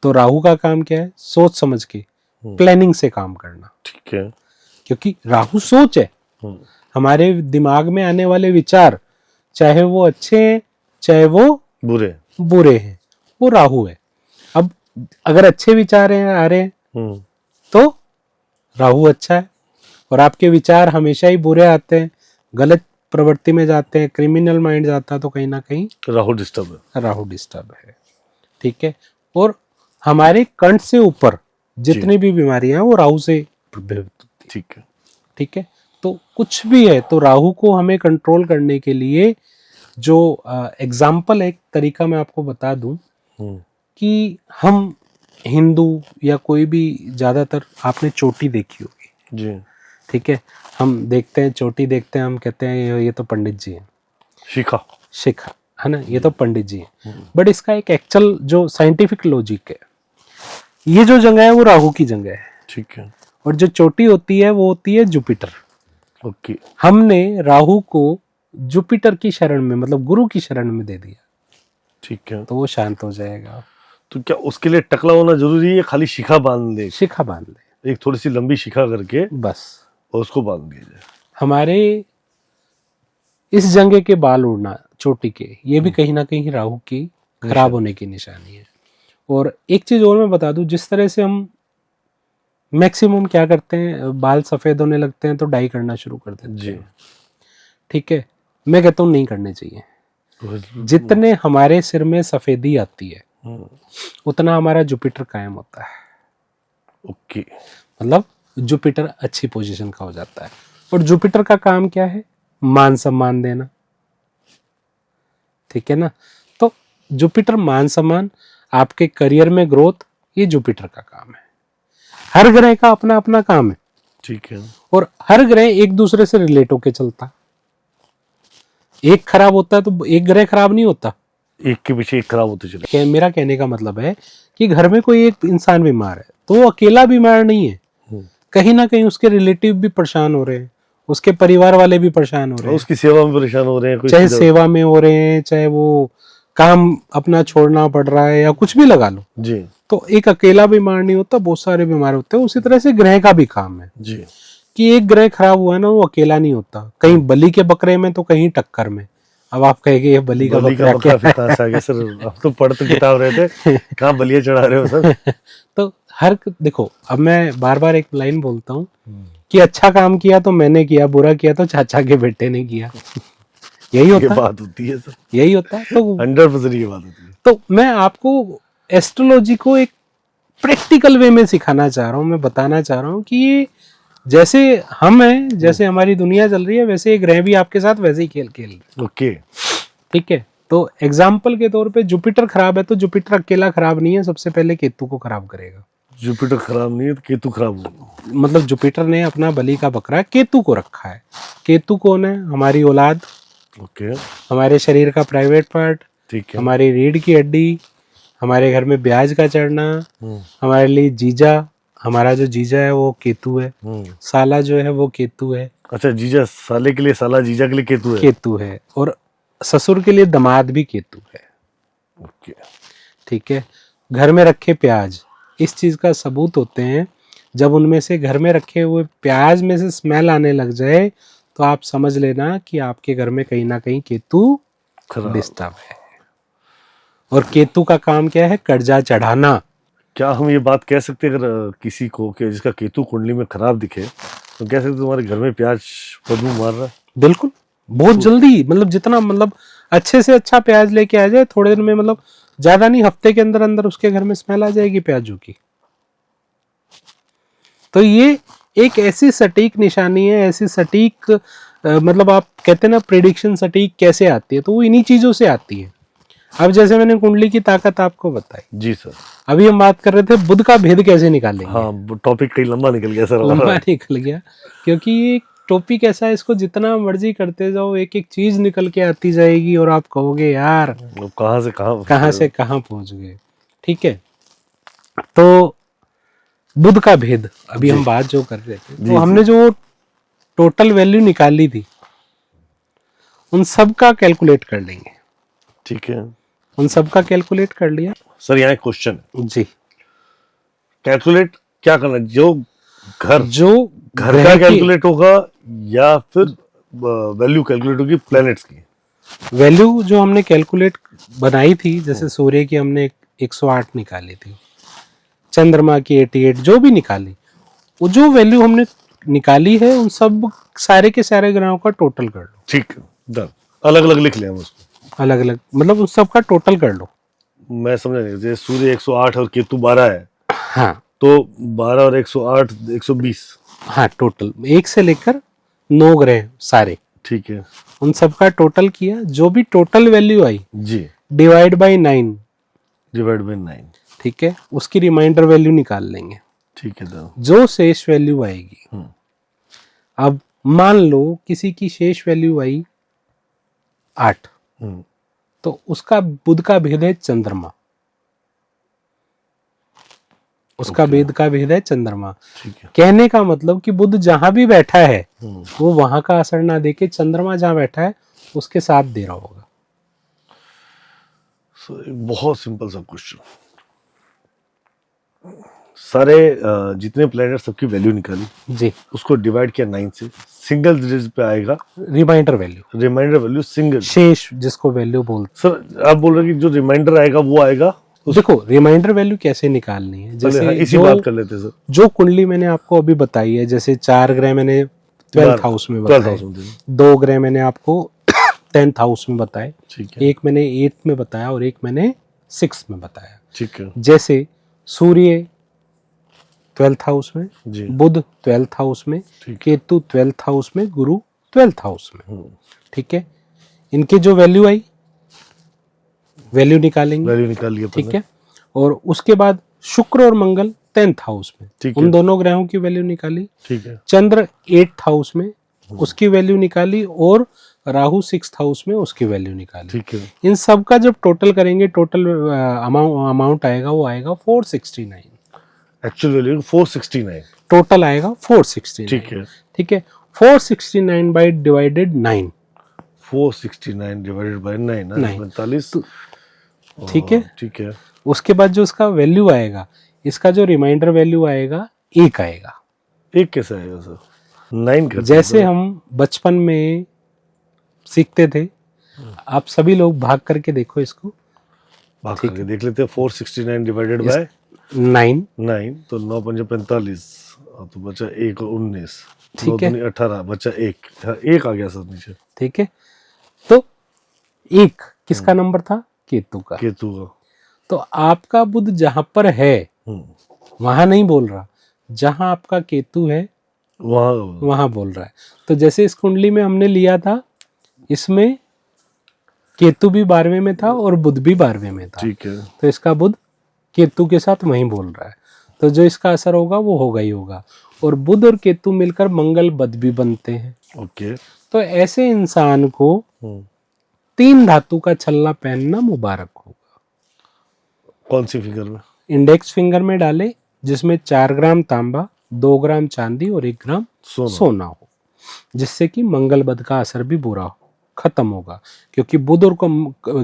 तो राहु का काम क्या है? सोच समझ के, प्लानिंग से काम करना। ठीक है। क्योंकि राहु सोच है, हमारे दिमाग में आने वाले विचार, चाहे वो अच्छे हैं चाहे वो बुरे हैं, वो राहु है। अब अगर अच्छे विचार आ रहे हैं तो राहु अच्छा है, और आपके विचार हमेशा ही बुरे आते हैं, गलत प्रवृत्ति में जाते हैं, क्रिमिनल माइंड जाता है, तो कहीं ना कहीं राहु डिस्टर्ब है। ठीक है। और हमारे कंठ से ऊपर जितनी भी बीमारियां हैं वो राहु से प्रभावित होती है। ठीक है। ठीक है। तो कुछ भी है तो राहु को हमें कंट्रोल करने के लिए जो एग्जाम्पल, एक तरीका मैं आपको बता दूं कि हम हिंदू या कोई भी, ज्यादातर आपने चोटी देखी होगी जी। ठीक है। हम देखते हैं चोटी, देखते हैं, हम कहते हैं ये तो पंडित जी हैं, शिखा है ना, ये तो पंडित जी हैं। बट इसका एक एक्चुअल जो साइंटिफिक लॉजिक है, ये जो जगह है वो राहु की जगह है। ठीक है। और जो चोटी होती है वो होती है जुपिटर। ओके। हमने राहु को जुपिटर की शरण में, मतलब गुरु की शरण में दे दिया। ठीक है। तो वो शांत हो जाएगा। तो क्या उसके लिए टकला होना जरूरी है, खाली शिखा बांध ले? शिखा बांध ले, एक थोड़ी सी लंबी शिखा करके बस और उसको बांध दिया जाए। हमारे इस जंगे के बाल उड़ना चोटी के, ये भी कहीं ना कहीं राहु की खराब होने की निशानी है। और एक चीज और मैं बता दूं, जिस तरह से हम मैक्सिमम क्या करते हैं, बाल सफेद होने लगते हैं तो डाई करना शुरू कर देते जी। हैं, ठीक है। मैं कहता हूँ नहीं करने चाहिए। तो जितने हमारे सिर में सफेदी आती है उतना हमारा जुपिटर कायम होता है। ओके। मतलब जुपिटर अच्छी पोजीशन का हो जाता है। और जुपिटर का काम क्या है? मान सम्मान देना, ठीक है ना। तो जुपिटर मान सम्मान, आपके करियर में ग्रोथ, ये जुपिटर का काम है। हर ग्रह का अपना अपना काम है, ठीक है। और हर ग्रह एक दूसरे से रिलेट होके चलता। एक खराब होता है तो एक ग्रह खराब नहीं होता, एक के पीछे एक खराब होते चले। मेरा कहने का मतलब है कि घर में कोई एक इंसान बीमार है तो वो अकेला बीमार नहीं है, कहीं ना कहीं उसके रिलेटिव भी परेशान हो रहे हैं, उसके परिवार वाले भी परेशान हो रहे हैं, उसकी सेवा में परेशान हो रहे हैं, चाहे सेवा में हो रहे हैं, चाहे वो काम अपना छोड़ना पड़ रहा है या कुछ भी लगा लो जी। तो एक अकेला बीमार नहीं होता, बहुत सारे बीमार होते हैं। उसी तरह से ग्रह का भी काम है जी कि एक ग्रह खराब हुआ है ना, वो अकेला नहीं होता, कहीं बलि के बकरे में तो कहीं टक्कर में। अब आप कहेंगे ये बलि का बकरा क्या फिर कहाँ से आ गया सर? आप तो पढ़ तो किताब रहे थे, कहाँ बलिया चढ़ा रहे हो सर? तो देखो, अब मैं बार बार एक लाइन बोलता हूँ कि अच्छा काम किया तो मैंने किया, बुरा किया तो चाचा के बेटे ने किया। यही होता ये है, बात होती है सर, यही होता है। तो 100% ये बात होती है। तो मैं आपको एस्ट्रोलॉजी को एक प्रैक्टिकल वे में सिखाना चाह रहा हूँ, मैं बताना चाह रहा हूँ कि ये जैसे हम हैं, जैसे हमारी दुनिया चल रही है, वैसे ये ग्रह भी आपके साथ वैसे ही खेल खेल रहे हैं। ओके। ठीक है। तो एग्जाम्पल के तौर पे जुपिटर खराब है तो जुपिटर अकेला खराब नहीं है, सबसे पहले केतु को खराब करेगा। जुपिटर खराब नहीं है तो केतु खराब होगा। मतलब जुपिटर ने अपना बलि का बकरा केतु को रखा है। केतु कौन है? हमारी औलाद, ओके। हमारे शरीर का प्राइवेट पार्ट, ठीक है। हमारी रीढ़ की हड्डी, हमारे घर में ब्याज का चढ़ना, हमारे लिए जीजा, हमारा जो जीजा है वो केतु है, साला जो है वो केतु है। अच्छा, जीजा साले के लिए साला, जीजा के लिए केतु है। केतु है, और ससुर के लिए दामाद भी केतु है। ओके। ठीक है। घर में रखे प्याज इस चीज का सबूत होते हैं, जब उनमें से घर में रखे हुए प्याज में से स्मेल आने लग जाए तो आप समझ लेना कि आपके घर में कहीं ना कहीं केतु डिस्टर्ब है। और केतु का काम क्या है? कर्जा चढ़ाना। क्या हम ये बात कह सकते हैं अगर किसी को कि जिसका केतु कुंडली में खराब दिखे तो कह सकते तुम्हारे घर में प्याज बदबू मार रहा है? बिल्कुल, बहुत जल्दी, मतलब जितना मतलब अच्छे से अच्छा प्याज लेके आ जाए थोड़े दिन में, मतलब ज्यादा नहीं, हफ्ते के अंदर अंदर उसके घर में स्मेल आ जाएगी प्याजों की। तो ये एक ऐसी सटीक निशानी है, ऐसी सटीक मतलब आप कहते हैं ना प्रेडिक्शन सटीक कैसे आती है, तो वो इन्हीं चीजों से आती है। अब जैसे मैंने कुंडली की ताकत आपको बताई। जी सर। अभी हम बात कर रहे थे बुध का भेद कैसे निकालेंगे। हाँ, टॉपिक कहीं लंबा निकल गया सर। लंबा निकल गया क्योंकि ये टॉपिक ऐसा है, इसको जितना मर्जी करते जाओ एक एक चीज निकल के आती जाएगी और आप कहोगे यार कहाँ से कहाँ पहुंच गए। ठीक है। तो बुध का भेद अभी हम बात जो कर रहे थे, तो हमने जो टोटल वैल्यू निकाली थी उन सब का कैलकुलेट कर लेंगे। ठीक है। उन सब का कैलकुलेट कर लिया। सर यहाँ एक क्वेश्चन है जी, कैलकुलेट क्या करना? जो घर घर का कैलकुलेट होगा या फिर वैल्यू कैलकुलेट होगी प्लैनेट्स की? वैल्यू जो हमने कैलकुलेट बनाई थी, जैसे सूर्य की हमने 108 निकाली थी, चंद्रमा की 88, जो भी निकाली, वो जो वैल्यू हमने निकाली है उन सब सारे के सारे ग्रहों का टोटल कर लो। ठीक, डन। अलग अलग लिख लिया हम उसको, अलग अलग मतलब उन सब का टोटल कर लो। मैं समझा नहीं, जैसे सूर्य 108 और केतु 12 है, हाँ तो 12 और 108 120। हाँ, टोटल 1 से लेकर 9 ग्रह सारे, ठीक है, उन सब का टोटल किया, जो भी टोटल वैल्यू आई जी, डिवाइड बाय 9, डिवाइड बाय 9। ठीक है, उसकी रिमाइंडर वैल्यू निकाल लेंगे। ठीक है तो जो शेष वैल्यू आएगी, अब मान लो किसी की शेष वैल्यू आई 8, तो उसका बुध का भेद है चंद्रमा, उसका भेद का भेद है चंद्रमा। ठीक है। कहने का मतलब कि बुध जहां भी बैठा है वो वहां का असर ना देके चंद्रमा जहां बैठा है उसके साथ दे रहा होगा। बहुत सिंपल सा क्वेश्चन, सारे जितने प्लेनेट सबकी वैल्यू निकाली, जी, उसको डिवाइड किया 9 से, सिंगल डिजिट पे आएगा remainder value, remainder value single. शेष जिसको वैल्यू बोलते सर आप बोल रहे हैं कि जो रिमाइंडर आएगा वो आएगा हैं। देखो रिमाइंडर वैल्यू कैसे निकालनी है, पहले जैसे इसी जो बात कर लेते हैं सर। जो कुंडली मैंने आपको अभी बताई है, जैसे 4 ग्रह मैंने 12th हाउस में 12th बताए, हाउस में थे। 2 ग्रह मैंने आपको 10th हाउस में बताए, ठीक है, एक मैंने 8th में बताया और एक मैंने 6th में बताया। ठीक है जैसे सूर्य 12th हाउस में, जी, बुध 12th हाउस में, ठीक। केतु 12th हाउस में, गुरु 12th हाउस में। हम्म, ठीक है, इनकी जो वैल्यू आई, वैल्यू निकालेंगे। वैल्यू निकाल लिया ठीक पहले। है, और उसके बाद शुक्र और मंगल 10th हाउस में, ठीक उन है, दोनों ग्रहों की वैल्यू निकाली। ठीक है, चंद्र 8th हाउस में, उसकी वैल्यू निकाली, और राहु 6th हाउस में, उसकी वैल्यू निकाली। ठीक है, इन सब का जब टोटल करेंगे, टोटल अमाउंट आएगा, वो आएगा 469। Actual value 469। टोटल आएगा 469। ठीक है, ठीक है, 469 बाई डिवाइडेड 9। 469 divided by 9 45। ठीक है, ठीक है, उसके बाद जो इसका वैल्यू आएगा, इसका जो रिमाइंडर वैल्यू आएगा, 1 आएगा। एक कैसे आएगा सर? 9 करते जैसे हम बचपन में सीखते थे, आप सभी लोग भाग करके देखो इसको, भाग करके देख लेते हैं। 469 डिवाइडेड बाय 9। 9 तो 9 पंजे 45, तो बचा 1 और 19, ठीक है, 18 बचा 1 आ गया सर नीचे। ठीक है, तो 1 किसका नंबर था? केतु का। केतु का। तो आपका बुध जहां पर है, वहां नहीं बोल रहा, जहां आपका केतु है वहां बोल रहा है। तो जैसे इस कुंडली में हमने लिया था, इसमें केतु भी 12वें में था और बुध भी 12वें में था। ठीक है, तो इसका बुध केतु के साथ वहीं बोल रहा है, तो जो इसका असर होगा वो होगा ही होगा। और बुध और केतु मिलकर मंगल बद भी बनते हैं। ओके। तो ऐसे इंसान को 3 धातु का छल्ला पहनना मुबारक होगा। कौन सी फिगर में? इंडेक्स फिंगर में डाले, जिसमें 4 ग्राम तांबा, 2 ग्राम चांदी और 1 ग्राम सोना हो, जिससे कि मंगल बद का असर भी बुरा हो, खत्म होगा। क्योंकि बुध और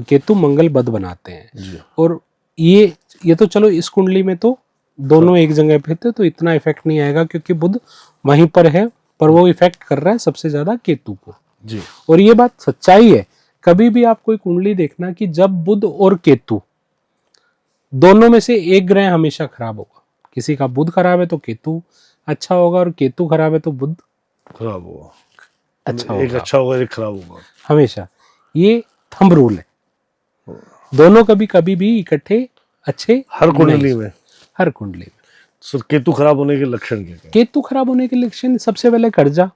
केतु मंगल बद बनाते हैं जी। और ये तो चलो इस कुंडली में तो दोनों एक जगह पे थे, तो इतना इफेक्ट नहीं आएगा, क्योंकि बुध वहीं पर है, पर वो इफेक्ट कर रहा है सबसे ज्यादा केतु को जी। और ये बात सच्चाई है। कभी भी आप कोई कुंडली देखना कि जब बुध और केतु दोनों में से एक ग्रह हमेशा खराब होगा। किसी का बुध खराब है तो केतु अच्छा होगा, और केतु खराब है तो बुध खराब होगा। अच्छा एक होगा, अच्छा होगा, एक खराब होगा, हमेशा। ये थंब रूल है। दोनों कभी भी इकट्ठे अच्छे हर कुंडली में, हर कुंडली में। सर केतु खराब होने के लक्षण क्या है? केतु खराब होने के लक्षण सबसे पहले कर्जा,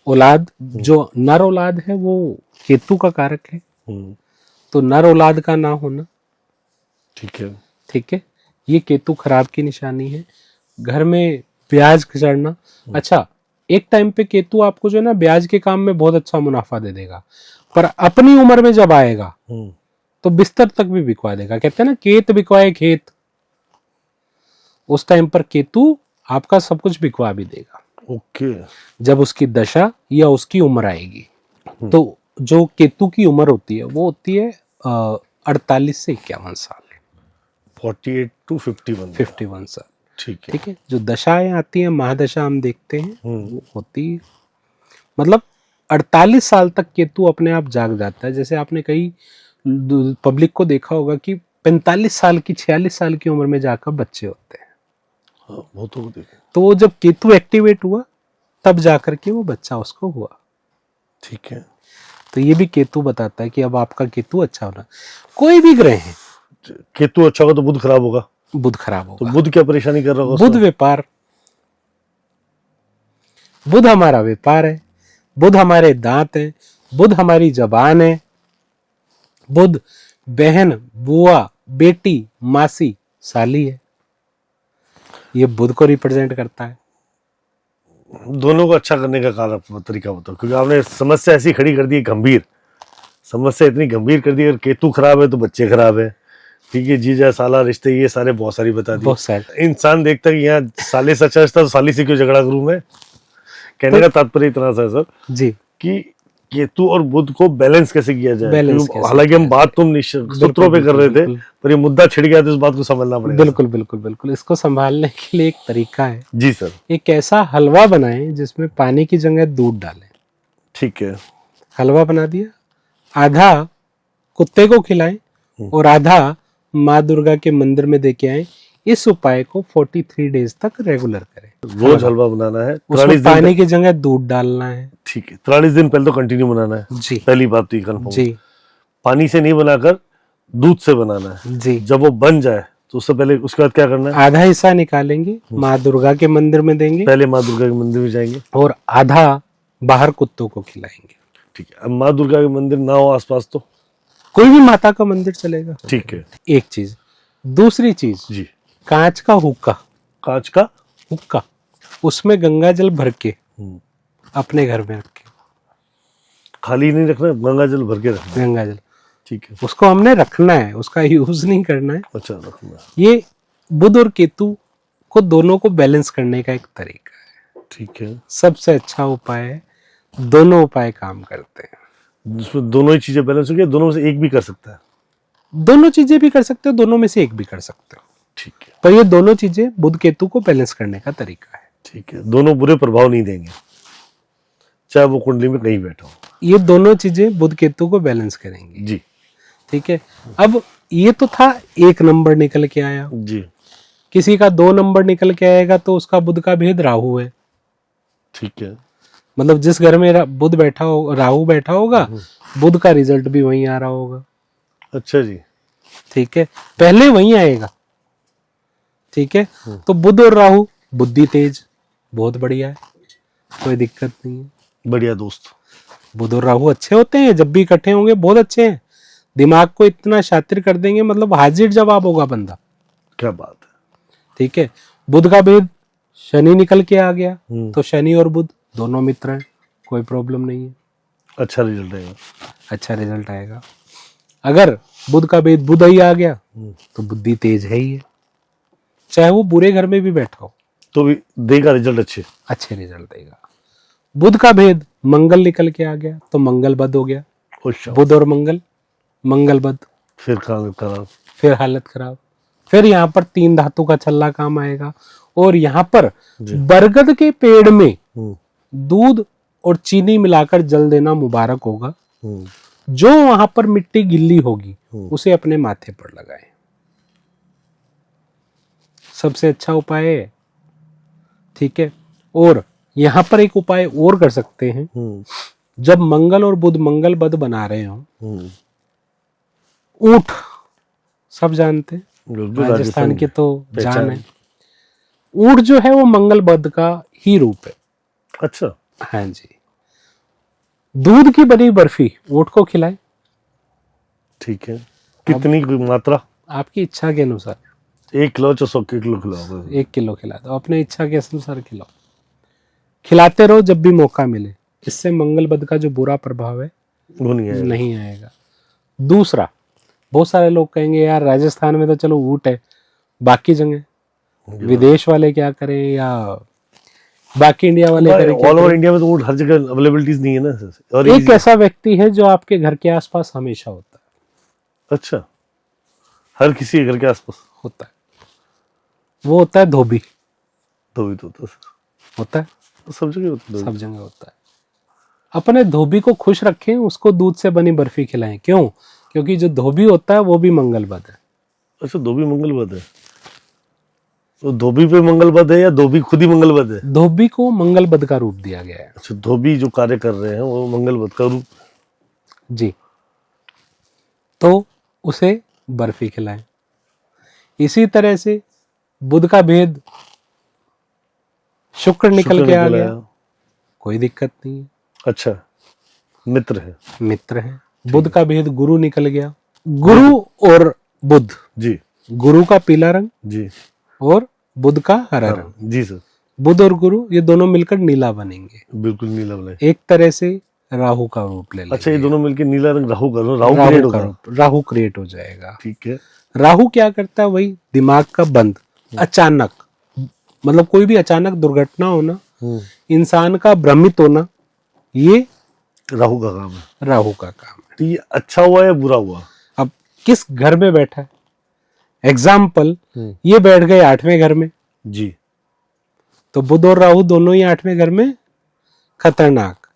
औलाद, जो नर औलाद है वो केतु का कारक है, तो नर औलाद का ना होना। ठीक है, ठीक है, ये केतु खराब की निशानी है। घर में ब्याज चढ़ना। अच्छा, एक टाइम पे केतु आपको जो है ना ब्याज के काम में बहुत अच्छा मुनाफा दे देगा, पर अपनी उम्र में जब आएगा तो बिस्तर तक भी बिकवा देगा। कहते हैं ना, केत बिकवाए खेत। उस टाइम पर केतु आपका सब कुछ बिकवा भी देगा। ओके। जब उसकी दशा या उसकी उम्र आएगी, तो जो केतु की उम्र होती है वो होती है 48 से 51 साल, 48 to 51 साल। ठीक है, ठीक है, जो दशाएं आती हैं, महादशा हम देखते हैं, वो होती है मतलब 48 साल तक केतु अपने आप जाग जाता है। जैसे आपने कई पब्लिक को देखा होगा कि 45 साल की 46 साल की उम्र में जाकर बच्चे होते हैं। हाँ, वो तो देखे। तो वो जब केतु एक्टिवेट हुआ तब जाकर के वो बच्चा उसको हुआ। ठीक है, तो ये भी केतु बताता है कि अब आपका केतु अच्छा होना। कोई भी ग्रह है, केतु अच्छा होगा तो बुध खराब होगा, बुध खराब तो होगा। बुध क्या परेशानी कर रहा होगा? बुध व्यापार, बुध हमारा व्यापार है, बुध हमारे दांत है, बुध हमारी जबान है, बुध बहन, बुआ, बेटी, मासी, साली है। ये बुध को रिप्रेजेंट करता है। दोनों को अच्छा करने का कारण तरीका बताओ, क्योंकि आपने समस्या ऐसी खड़ी कर दी, गंभीर समस्या इतनी गंभीर कर दी। अगर केतु खराब है तो बच्चे खराब है, ठीक है, जीजा साला रिश्ते ये सारे बहुत सारी बता दी। बहुत सारे। इंसान देखता है कि यहाँ साले सच्चा रिश्ता, तो साली से क्यों झगड़ा करूं मैं? कहने का तात्पर्य इतना सा है सर जी कि केतु और बुध को बैलेंस कैसे किया जाए, बैलेंस क्योंकि कैसे हालांकि किया हम बात तुम सूत्रों पे कर रहे थे, बिल्कुल पर ये मुद्दा छिड़ गया तो इस बात को समझना पड़ेगा। बिल्कुल बिल्कुल बिल्कुल। इसको संभालने के लिए एक तरीका है, जी सर। एक ऐसा हलवा बनाएं जिसमें पानी की जगह दूध डालें। ठीक है। हलवा बना दिया, आधा कुत्ते को खिलाएं और आधा माँ दुर्गा के मंदिर में दे के आए। इस उपाय को 43 डेज तक रेगुलर करें। रोज हलवा बनाना है, उसमें 43 दिन पानी की जगह दूध डालना है। ठीक है, 43 दिन पहले तो कंटिन्यू बनाना है। जी पहली बात तो ये कंफर्म। जी पानी से नहीं बनाकर दूध से बनाना है। जी। जब वो बन जाए तो उससे पहले उसके बाद क्या करना है? आधा हिस्सा निकालेंगे, माँ दुर्गा के मंदिर में देंगे पहले माँ दुर्गा के मंदिर में जाएंगे और आधा बाहर कुत्तों को खिलाएंगे। ठीक है। अब माँ दुर्गा के मंदिर ना हो आसपास तो कोई भी माता का मंदिर चलेगा। ठीक है। एक चीज। दूसरी चीज, जी। कांच का हुक्का, कांच का हुक्का, उसमें गंगा जल भर के हम्म, अपने घर में रखे। खाली नहीं रखना, गंगा जल भर के रखना। गंगा जल ठीक है। उसको हमने रखना है, उसका यूज नहीं करना है। अच्छा, रखना है। ये बुध और केतु को दोनों को बैलेंस करने का एक तरीका है। ठीक है। सबसे अच्छा उपाय है, दोनों उपाय काम करते हैं। जिसमें दोनों ही चीजें बैलेंस हो गई, दोनों में से एक भी कर सकता है। दोनों चीजें भी कर सकते हो, दोनों में से एक भी कर सकते हो, ठीक है। पर ये दोनों चीजें बुध केतु को बैलेंस करने का तरीका है। ठीक है, दोनों बुरे प्रभाव नहीं देंगे, चाहे वो कुंडली में कहीं बैठा हो। ये दोनों चीजें बुध केतु को बैलेंस करेंगी। जी ठीक है। अब ये तो था 1 नंबर निकल के आया, जी। किसी का 2 नंबर निकल के आएगा तो उसका बुध का भेद राहु है। ठीक है। मतलब जिस घर में बुध बैठा हो, राहु बैठा होगा, बुध का रिजल्ट भी वहीं आ रहा होगा। अच्छा जी। ठीक है, पहले वहीं आएगा। ठीक है, तो बुध और राहु, बुद्धि तेज, बहुत बढ़िया है, कोई दिक्कत नहीं है। बढ़िया दोस्त। बुध और राहु अच्छे होते हैं, जब भी इकट्ठे होंगे बहुत अच्छे हैं, दिमाग को इतना शातिर कर देंगे, मतलब हाजिर जवाब होगा बंदा। क्या बात है। ठीक है। बुध का भेद शनि निकल के आ गया, हम्म। तो शनि और बुध दोनों मित्र हैं, कोई प्रॉब्लम नहीं है, अच्छा रिजल्ट आएगा। अच्छा रिजल्ट आएगा। अगर बुध का भेद बुध ही आ गया तो बुद्धि तेज है ही है, चाहे वो बुरे घर में भी बैठा हो तो भी देगा रिजल्ट अच्छे रिजल्ट देगा। बुध का भेद मंगल निकल के आ गया तो मंगल बद हो गया, अच्छा। बुध और मंगल, मंगल बद, फिर काम खराब। फिर हालत खराब। फिर यहाँ पर 3 धातु का छल्ला काम आएगा। और यहाँ पर बरगद के पेड़ में दूध और चीनी मिलाकर जल देना मुबारक होगा। जो वहां पर मिट्टी गिल्ली होगी उसे अपने माथे पर लगाएं, सबसे अच्छा उपाय है। ठीक है। और यहां पर एक उपाय और कर सकते हैं, जब मंगल और बुध मंगल बद बना रहे हो, ऊंट सब जानते हैं, राजस्थान के तो जान है। ऊंट जो है वो मंगल बद का ही रूप है। अच्छा। हाँ जी। दूध की बनी बर्फी ऊंट को खिलाए। ठीक है। कितनी मात्रा? आपकी इच्छा के अनुसार। 1 किलो 100 किलो खिलाओ? 1 किलो खिला दो, अपने इच्छा के अनुसार खिलाओ, खिलाते रहो जब भी मौका मिले। इससे मंगल बद का जो बुरा प्रभाव है वो नहीं आएगा। दूसरा, बहुत सारे लोग कहेंगे यार राजस्थान में तो चलो ऊंट है, बाकी जगह विदेश वाले क्या करें या बाकी इंडिया वाले करें? ऑल ओवर इंडिया में तो ऊंट हर जगह अवेलेबिलिटीज नहीं है ना। और एक ऐसा व्यक्ति है जो आपके घर के आसपास हमेशा होता है। अच्छा, हर किसी के घर के आसपास होता है, वो होता है धोबी। धोबी तो होता है, सब जगह होता है। सब जगह होता है। अपने धोबी को खुश रखें, उसको दूध से बनी बर्फी खिलाएं। क्यों? क्योंकि जो धोबी होता है वो भी मंगलबद है। अच्छा, धोबी मंगलबद है। तो धोबी पे मंगलबद है या धोबी खुद ही मंगलबद है? धोबी को मंगलबद का रूप दिया गया है। अच्छा, धोबी जो कार्य कर रहे हैं वो मंगलबद का रूप। जी। तो उसे बर्फी खिलाएं। इसी तरह से बुध का भेद शुक्र निकल के आ गया, कोई दिक्कत नहीं है। अच्छा, मित्र है। मित्र है। बुध का भेद गुरु निकल गया, गुरु और बुध, जी, गुरु का पीला रंग जी, और बुध का हरा रंग। जी सर। बुध और गुरु ये दोनों मिलकर नीला बनेंगे। बिल्कुल नीला बने। एक तरह से राहु का रूप ले लेंगे। अच्छा, ये दोनों मिलकर नीला रंग राहु का राहु क्रिएट हो जाएगा। ठीक है। राहु क्या करता है? वही दिमाग का बंद, अचानक, मतलब कोई भी अचानक दुर्घटना होना, इंसान का भ्रमित होना, ये राहु का काम है। राहु का काम है। तो ये अच्छा हुआ या बुरा हुआ? अब किस घर में बैठा है? एग्जाम्पल, ये बैठ गए 8वें घर में जी, तो बुध और राहु दोनों ही 8वें घर में खतरनाक।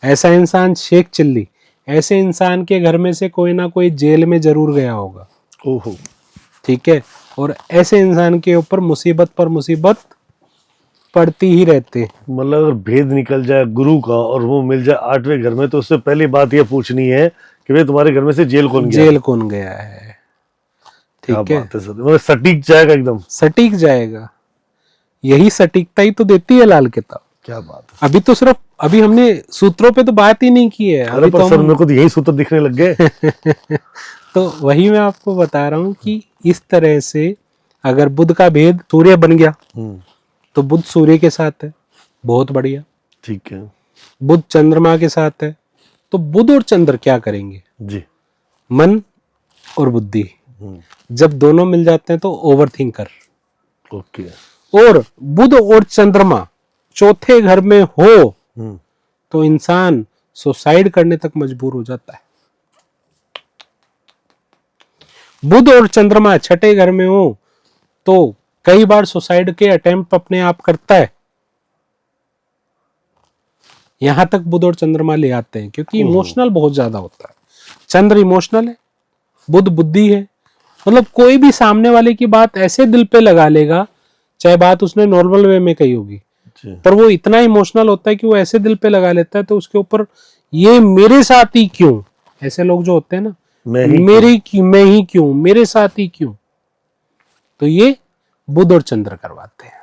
ऐसा इंसान शेख चिल्ली, ऐसे इंसान के घर में से कोई ना कोई जेल में जरूर गया होगा। ओहो, ठीक है, और ऐसे इंसान के ऊपर मुसीबत पर मुसीबत पड़ती ही रहते हैं। मतलब अगर भेद निकल जाए गुरु का और वो मिल जाए 8वें घर में, तो उससे पहली बात ये पूछनी है कि भाई तुम्हारे घर में से जेल कौन गया? जेल कौन गया है? क्या ठीक है, बात है सर, मतलब सटीक जाएगा एकदम। सटीक जाएगा। यही सटीकता ही तो देती है लाल किताब। क्या बात है। अभी तो सिर्फ अभी हमने सूत्रों पे तो बात ही नहीं की है। अरे अभी पर तो सर मेरे को तो यही सूत्र दिखने लग गए। तो वही मैं आपको बता रहा हूँ कि इस तरह से अगर बुध का भेद सूर्य बन गया तो बुध सूर्य के साथ है, बहुत बढ़िया। ठीक है बुध चंद्रमा के साथ है, तो बुध और चंद्र क्या करेंगे? जी। मन और बुद्धि जब दोनों मिल जाते हैं तो ओवर थिंकर। ओके। और बुध और चंद्रमा चौथे घर में हो तो इंसान सुसाइड करने तक मजबूर हो जाता है। बुध और चंद्रमा छठे घर में हो तो कई बार सुसाइड के अटेम्प्ट अपने आप करता है। यहां तक बुध और चंद्रमा ले आते हैं क्योंकि इमोशनल बहुत ज्यादा होता है। चंद्र इमोशनल है, बुध बुद्धि है। मतलब कोई भी सामने वाले की बात ऐसे दिल पे लगा लेगा, चाहे बात उसने नॉर्मल वे में कही होगी, पर वो इतना इमोशनल होता है कि वो ऐसे दिल पे लगा लेता है तो उसके ऊपर ये मेरे साथ ही क्यों, ऐसे लोग जो होते हैं ना, मैं ही क्यों, मेरे साथ ही क्यों, तो ये बुध और चंद्र करवाते हैं।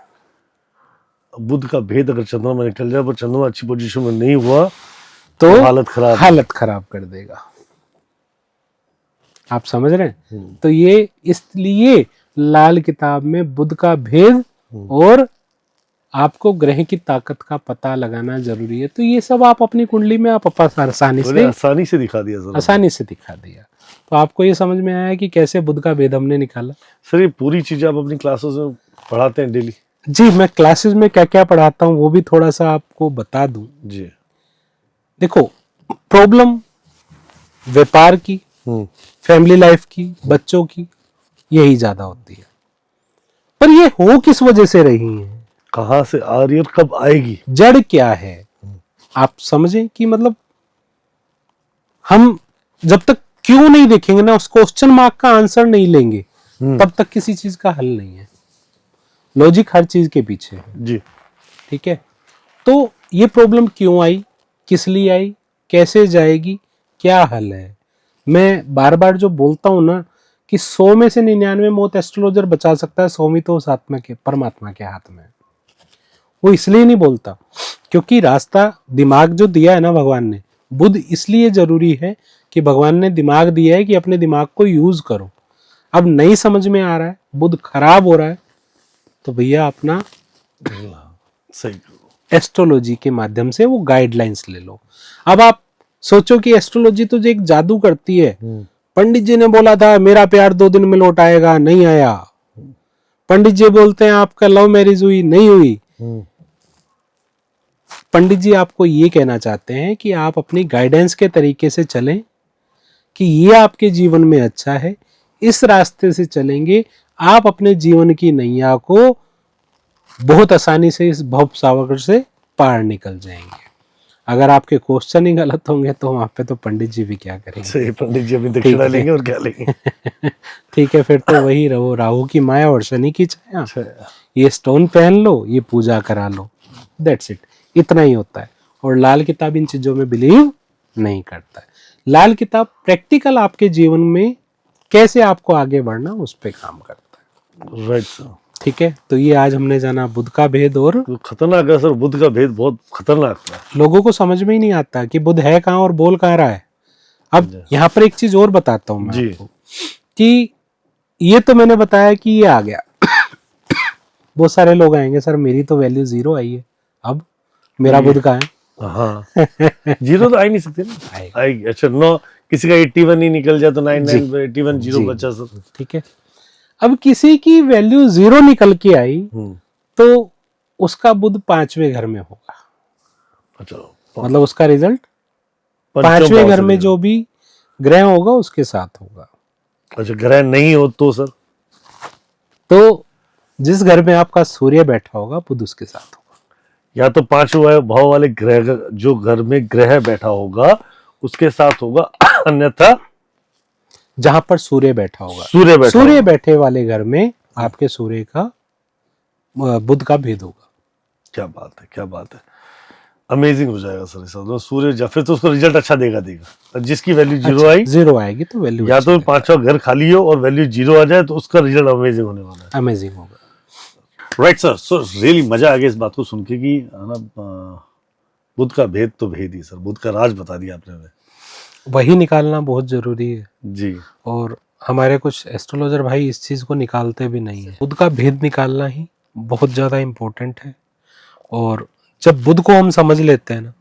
बुध का भेद अगर चंद्रमा में निकल जाए पर चंद्रमा अच्छी पोजीशन में नहीं हुआ तो हालत खराब कर देगा। आप समझ रहे हैं? तो ये इसलिए लाल किताब में बुध का भेद और आपको ग्रह की ताकत का पता लगाना जरूरी है। तो ये सब आप अपनी कुंडली में आप आसानी से दिखा दिया। तो आपको ये समझ में आया कि कैसे बुध का भेद हमने निकाला। सर ये पूरी चीजें आप अपनी क्लासेस में पढ़ाते हैं डेली? जी, मैं क्लासेस में क्या क्या पढ़ाता हूँ वो भी थोड़ा सा आपको बता दूं। जी देखो, प्रॉब्लम व्यापार की, फैमिली लाइफ की, बच्चों की, यही ज्यादा होती है। पर ये हो किस वजह से रही है, कहां से आ रही है, कब आएगी, जड़ क्या है, आप समझें कि मतलब हम जब तक क्यों नहीं देखेंगे ना, उस क्वेश्चन मार्क का आंसर नहीं लेंगे, तब तक किसी चीज का हल नहीं है। लॉजिक हर चीज के पीछे है जी। ठीक है, तो ये प्रॉब्लम क्यों आई, किस लिए आई, कैसे जाएगी, क्या हल है। मैं बार बार जो बोलता हूं ना कि 100 में से 99 मौत एस्ट्रोलॉजर बचा सकता है, 100वीं तो उस आत्मा के, परमात्मा के हाथ में। वो इसलिए नहीं बोलता क्योंकि रास्ता दिमाग जो दिया है ना भगवान ने, बुध इसलिए जरूरी है कि भगवान ने दिमाग दिया है कि अपने दिमाग को यूज करो। अब नहीं समझ में आ रहा है, बुध खराब हो रहा है, तो भैया अपना सही एस्ट्रोलॉजी के माध्यम से वो गाइडलाइंस ले लो। अब आप सोचो कि एस्ट्रोलॉजी तो जो एक जादू करती है, पंडित जी ने बोला था मेरा प्यार 2 दिन में लौट आएगा, नहीं आया। पंडित जी बोलते हैं आपका लव मैरिज हुई, नहीं हुई। पंडित जी आपको ये कहना चाहते हैं कि आप अपनी गाइडेंस के तरीके से चलें कि ये आपके जीवन में अच्छा है, इस रास्ते से चलेंगे आप अपने जीवन की नैया को बहुत आसानी से इस भव सागर से पार निकल जाएंगे। अगर आपके क्वेश्चन ही गलत होंगे तो वहां पे तो पंडित जी भी क्या करेंगे। सही, पंडित जी अपनी दक्षिणा लेंगे और क्या लेंगे। ठीक है, फिर तो वही रहो, राहु की माया और शनि की छाया। ये स्टोन पहन लो, ये पूजा करा लो, दैट्स इट, इतना ही होता है। और लाल किताब इन चीजों में बिलीव नहीं करता है। लाल किताब प्रैक्टिकल आपके जीवन में कैसे आपको आगे बढ़ना उस पर काम करता है। Right sir. ठीक है, तो ये आज हमने जाना बुध का भेद। और खतरनाक है सर, बुध का भेद बहुत खतरनाक है। लोगों को समझ में ही नहीं आता कि बुध है कहाँ और बोल कहाँ रहा है। अब यहाँ पर एक चीज और बताता हूँ मैं आपको कि ये तो मैंने बताया कि ये आ गया। बहुत सारे लोग आएंगे सर मेरी तो वैल्यू 0 आई है, अब मेरा बुध कहाँ है। हाँ 0 तो आ ही नहीं सकते ना, आएगी। अच्छा 9 किसी का 81 ही निकल जाए तो 99 81 0 बचा सर। ठीक है, अब किसी की वैल्यू 0 निकल के आई तो उसका बुध 5वें घर में होगा। अच्छा, मतलब उसका रिजल्ट पांचवें भाव घर से में भी। जो भी ग्रह होगा उसके साथ होगा। अच्छा, ग्रह नहीं हो तो सर? तो जिस घर में आपका सूर्य बैठा होगा बुध उसके साथ होगा। या तो पांचवें भाव वाले ग्रह, जो घर में ग्रह बैठा होगा उसके साथ होगा, अन्यथा जहां पर सूर्य बैठा होगा, सूर्य बैठा बैठे वाले घर में आपके सूर्य का बुध का भेद होगा। क्या बात है, क्या बात है, अमेजिंग हो जाएगा सर। इस सूर्य फिर तो उसको रिजल्ट अच्छा देगा। और जिसकी वैल्यू जीरो आई, जीरो आएगी तो वैल्यू या तो पांचवा घर खाली हो और वैल्यू जीरो आ जाए तो उसका रिजल्ट अमेजिंग होने वाला है। अमेजिंग होगा। राइट सर, सो रियली मजा आ गया इस बात को सुन के कि ना बुध का भेद तो भेद ही सर, बुध का राज बता दिया आपने हमें। वही निकालना बहुत जरूरी है जी। और हमारे कुछ एस्ट्रोलॉजर भाई इस चीज को निकालते भी नहीं है। बुध का भेद निकालना ही बहुत ज्यादा इम्पोर्टेंट है और जब बुध को हम समझ लेते हैं ना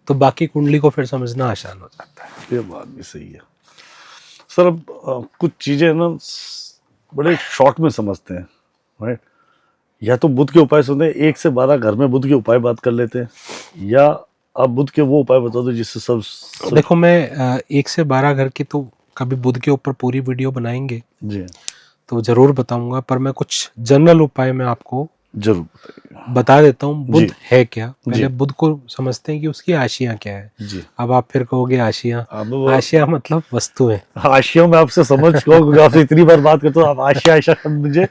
तो बाकी कुंडली को फिर समझना आसान हो जाता है। ये बात भी सही है सर। अब कुछ चीजें ना बड़े शॉर्ट में समझते हैं, राइट? या तो बुध के उपाय सुनते हैं, 1 से 12 घर में बुध के उपाय बात कर लेते हैं, या आप बुध के वो उपाय बता दो जिससे सब देखो मैं 1 से 12 घर की तो कभी बुध के ऊपर पूरी वीडियो बनाएंगे जी तो जरूर बताऊंगा, पर मैं कुछ जनरल उपाय मैं आपको जरूर बताइए। बता देता हूँ। बुध जी। है क्या, पहले जी। बुध को समझते हैं कि उसकी आशियां क्या है। जी। अब आप फिर कहोगे आशियां, अब आशियां मतलब वस्तु है। आशिया में आपसे समझ चुका हूं, क्योंकि आपसे इतनी बार बात करता हूँ, आप आशिया आशिया शब्द मुझे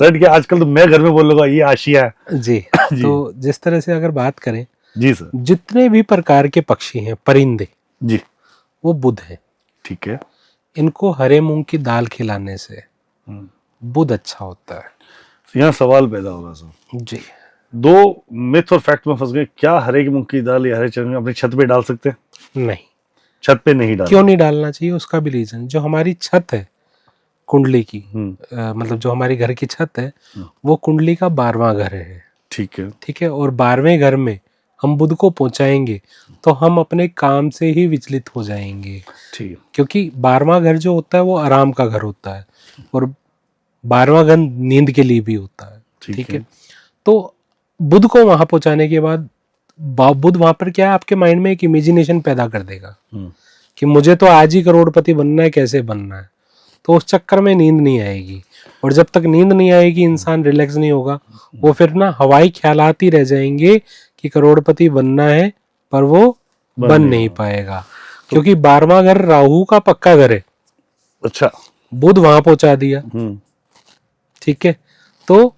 रट के आजकल तो मैं घर में बोल लूंगा ये आशिया है। जी। जी। तो जिस तरह से अगर बात करें, जी सर। जितने भी प्रकार के पक्षी हैं, परिंदे, जी। वो बुध है। ठीक है। इनको हरे मूंग की दाल खिलाने से बुध अच्छा होता है। यहाँ सवाल पैदा होगा सर, जी। 2 मिथ और फैक्ट में फंस गए। क्या हरे की मूंग की दाल या हरे चने अपनी छत पे डाल सकते हैं? नहीं। छत पे नहीं डाल। क्यों नहीं डालना चाहिए, उसका भी रीजन, जो हमारी छत है कुंडली की, मतलब जो हमारी घर की छत है वो कुंडली का 12वां घर है। ठीक है। ठीक है, और 12वें घर में हम बुध को पहुंचाएंगे तो हम अपने काम से ही विचलित हो जाएंगे। ठीक है। क्योंकि 12वां घर जो होता है वो आराम का घर होता है और 12वां घर नींद के लिए भी होता है। ठीक है। तो बुध को वहां पहुंचाने के बाद बुध वहां पर क्या है, आपके माइंड में एक इमेजिनेशन पैदा कर देगा कि मुझे तो आज ही करोड़पति बनना है, कैसे बनना है। तो उस चक्कर में नींद नहीं आएगी, और जब तक नींद नहीं आएगी इंसान रिलैक्स नहीं होगा, वो फिर ना हवाई ख्यालात ही रह जाएंगे कि करोड़पति बनना है, पर वो बन नहीं पाएगा। क्योंकि 12वां घर राहु का पक्का घर है। अच्छा। बुध वहां पहुंचा दिया। ठीक है। तो